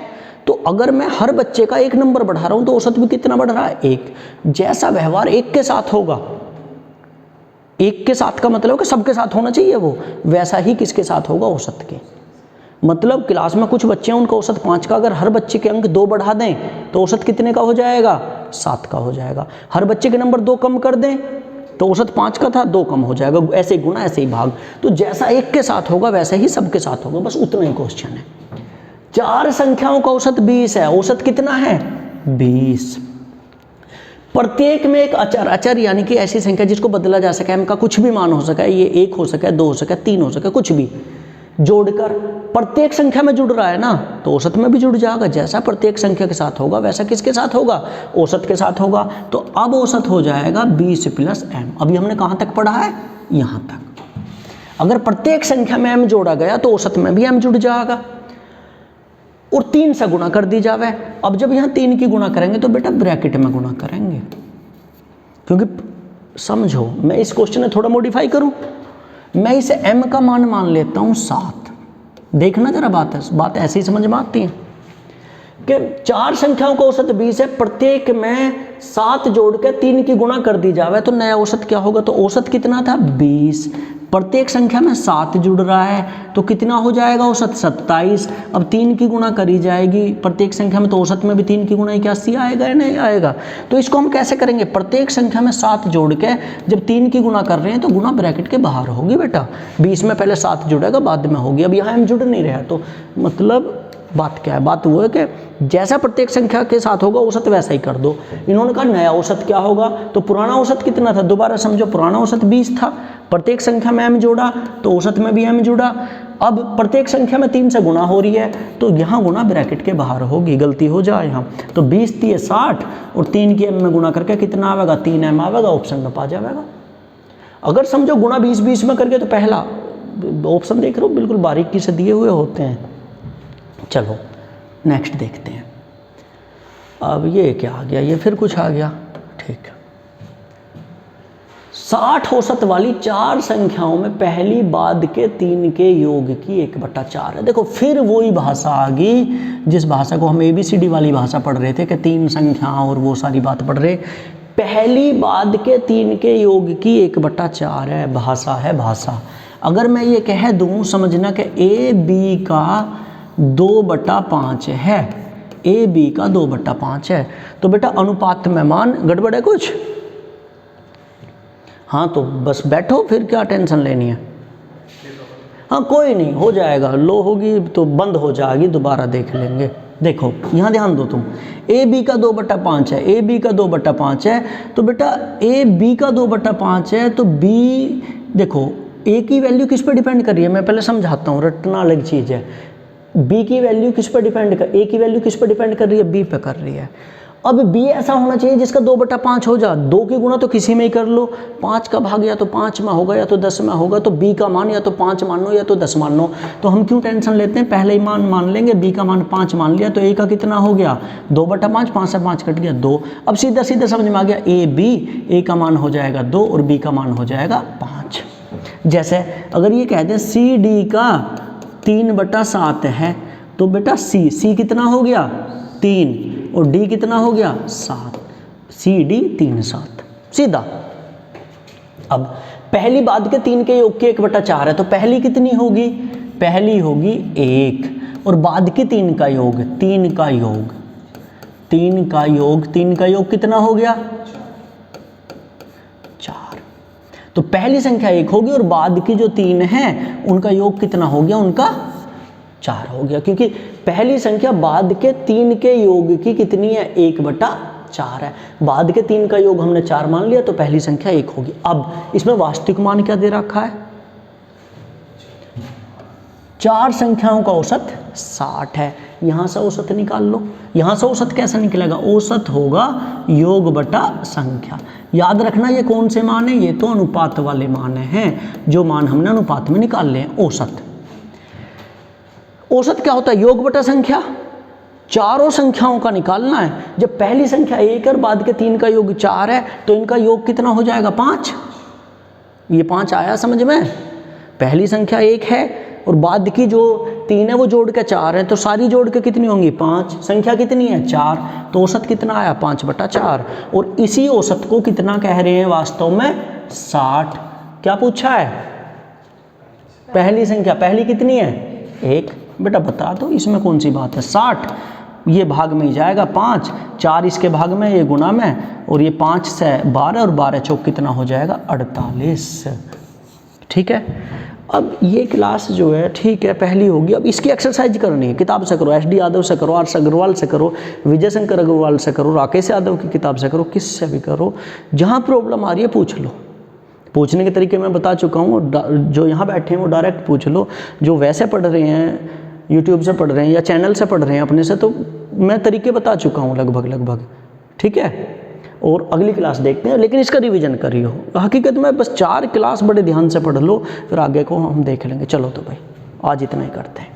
तो अगर मैं हर बच्चे का 1 नंबर बढ़ा रहा हूं तो औसत भी कितना बढ़ रहा है? 1। जैसा व्यवहार 1 के साथ होगा, 1 के साथ का मतलब कि सबके साथ होना चाहिए वो, वैसा ही किसके साथ होगा? औसत के। मतलब क्लास में कुछ बच्चे हैं उनका औसत 5 का, अगर हर बच्चे के अंक 2 बढ़ा दें तो औसत कितने का हो जाएगा? 7 का हो जाएगा। हर बच्चे के नंबर 2 कम कर दें तो औसत 5 का था, 2 कम हो जाएगा। ऐसे ही गुना, ऐसे ही भाग। तो जैसा 1 के साथ होगा वैसा ही सबके साथ होगा, बस उतना ही क्वेश्चन है। 4 संख्याओं का औसत 20 है, औसत कितना है? 20। प्रत्येक में एक अचर, अचर यानी कि ऐसी संख्या जिसको बदला जा सके, m का कुछ भी मान हो सका है, ये 1 हो सका है, 2 हो सका है, 3 हो सका है, कुछ भी जोड़कर प्रत्येक संख्या में जुड़ रहा है ना, तो औसत में भी जुड़ जाएगा। जैसा प्रत्येक संख्या के साथ होगा वैसा किसके साथ होगा, औसत के साथ होगा। तो अब औसत हो जाएगा 20 + m। अभी हमने कहाँ तक पढ़ा है, यहाँ तक। अगर प्रत्येक संख्या में m जोड़ा गया तो औसत में भी m जुड़ जाएगा और 3 से गुणा कर दी जावे। अब जब यहाँ 3 की गुणा करेंगे तो बेटा ब्रैकेट में गुणा करेंगे, क्योंकि समझो मैं इस क्वेश्चन में थोड़ा मॉडिफाई करूँ, मैं इसे m का मान लेता हूँ 7। देखना जरा बात ऐसे ही समझ में आती है कि 4 संख्याओं का औसत 20 है, प्रत्येक में 7 जोड़ के 3 की गुणा कर दी जावे तो नया औसत क्या होगा। तो औसत कितना था 20, प्रत्येक संख्या में 7 जुड़ रहा है तो कितना हो जाएगा औसत 27। अब 3 की गुणा करी जाएगी प्रत्येक संख्या में, तो औसत में भी 3 की गुणा 81 आएगा या नहीं आएगा। तो इसको हम कैसे करेंगे, प्रत्येक संख्या में 7 जोड़ के जब 3 की गुणा कर रहे हैं तो गुणा ब्रैकेट के बाहर होगी बेटा। 20 में पहले 7 जुड़ेगा बाद में होगी। अब यहाँ हम जुड़ नहीं रहा, तो मतलब बात क्या है, बात वो है कि जैसा प्रत्येक संख्या के साथ होगा औसत वैसा ही कर दो। इन्होंने कहा नया औसत क्या होगा, तो पुराना औसत कितना था, दोबारा समझो, पुराना औसत 20 था, प्रत्येक संख्या में m जोड़ा तो औसत में भी m जुड़ा। अब प्रत्येक संख्या में 3 से गुणा हो रही है तो यहाँ गुणा ब्रैकेट के बाहर होगी, गलती हो जाए यहाँ। तो 20 × 60 और 3 की m में गुणा करके कितना आवेगा, 3m आवेगा, ऑप्शन में पा जाएगा। अगर समझो गुणा 20-20 में करके तो पहला ऑप्शन देख रहे हो बिल्कुल बारीकी से दिए हुए होते हैं। चलो नेक्स्ट देखते हैं। अब ये क्या आ गया, ये फिर कुछ आ गया, ठीक। 60 औसत वाली 4 संख्याओं में पहली बाद के 3 के योग की 1/4 है। देखो फिर वही भाषा आ गई जिस भाषा को हम ABCD वाली भाषा पढ़ रहे थे कि 3 संख्याएं और वो सारी बात पढ़ रहे। पहली बाद के 3 के योग की 1/4 है, भाषा है भाषा। अगर मैं ये कह दूं समझना कि AB का 2/5 है, AB का 2/5 है, तो बेटा अनुपात में मान गड़बड़ है कुछ, हाँ तो बस बैठो, फिर क्या टेंशन लेनी है। हाँ कोई नहीं, हो जाएगा, लो होगी तो बंद हो जाएगी, दोबारा देख लेंगे। देखो यहाँ ध्यान दो तुम, AB का 2/5 है, AB का 2/5 है, तो बेटा AB का 2/5 है तो B, देखो A की वैल्यू किस पर डिपेंड कर रही है, मैं पहले समझाता हूँ, रटना अलग चीज़ है। B की वैल्यू किस पर डिपेंड कर, A की वैल्यू किस पर डिपेंड कर रही है, B पे कर रही है। अब B ऐसा होना चाहिए जिसका 2/5 हो जा, 2 की गुणा तो किसी में ही कर लो, 5 का भाग या तो 5 में होगा या तो 10 में होगा, तो B का मान या तो 5 मान लो या तो 10 मान लो। तो हम क्यों टेंशन लेते हैं, पहले ही मान लेंगे, B का मान 5 मान लिया तो A का कितना हो गया 2/5, 5 से 5 कट गया 2। अब सीधा सीधा समझ में आ गया, A का मान हो जाएगा 2 और B का मान हो जाएगा 5। जैसे अगर ये कह दें CD का 3/7 है तो बेटा C कितना हो गया 3 और D कितना हो गया 7, CD 3 7 सीधा। अब पहली बाद के 3 के योग की 1/4 है तो पहली कितनी होगी, पहली होगी 1 और बाद की 3 का योग, 3 का योग, 3 का योग, 3 का योग कितना हो गया 4। तो पहली संख्या 1 होगी और बाद की जो 3 हैं उनका योग कितना हो गया, उनका 4 हो गया, क्योंकि पहली संख्या बाद के 3 के योग की कितनी है 1/4 है। बाद के 3 का योग हमने 4 मान लिया तो पहली संख्या 1 होगी। अब इसमें वास्तविक मान क्या दे रखा है, 4 संख्याओं का औसत 60 है। यहाँ से औसत निकाल लो, यहाँ से औसत कैसे निकलेगा, औसत होगा योग बटा संख्या। याद रखना ये कौन से मान है, ये तो अनुपात वाले मान हैं, जो मान हमने अनुपात में निकाल लिए हैं। औसत, औसत क्या होता है, योग बटा संख्या, चारों संख्याओं का निकालना है। जब पहली संख्या 1 और बाद के 3 का योग 4 है तो इनका योग कितना हो जाएगा 5। ये 5 आया समझ में, पहली संख्या 1 है और बाद की जो 3 है वो जोड़ के 4 है, तो सारी जोड़ के कितनी होंगी 5, संख्या कितनी है 4, तो औसत कितना आया 5/4। और इसी औसत को कितना कह रहे हैं वास्तव में 60। क्या पूछा है, पहली संख्या, पहली कितनी है 1, बेटा बता दो इसमें कौन सी बात है, 60 ये भाग में ही जाएगा 5, 4 इसके भाग में, ये गुना में, और ये 5 से 12 और 12 चौक कितना हो जाएगा 48। ठीक है। अब ये क्लास जो है ठीक है पहली होगी, अब इसकी एक्सरसाइज करनी है, किताब से करो, SD यादव से करो, आर अग्रवाल से करो, विजय शंकर अग्रवाल से करो, राकेश यादव की किताब से करो, किससे भी करो, जहाँ प्रॉब्लम आ रही है पूछ लो। पूछने के तरीके मैं बता चुका हूँ, जो यहाँ बैठे हैं वो डायरेक्ट पूछ लो, जो वैसे पढ़ रहे हैं यूट्यूब से पढ़ रहे हैं या चैनल से पढ़ रहे हैं अपने से, तो मैं तरीके बता चुका हूँ लगभग, ठीक है। और अगली क्लास देखते हैं, लेकिन इसका रिवीजन करियो। हकीकत में बस 4 क्लास बड़े ध्यान से पढ़ लो, फिर आगे को हम देख लेंगे। चलो तो भाई आज इतना ही करते हैं।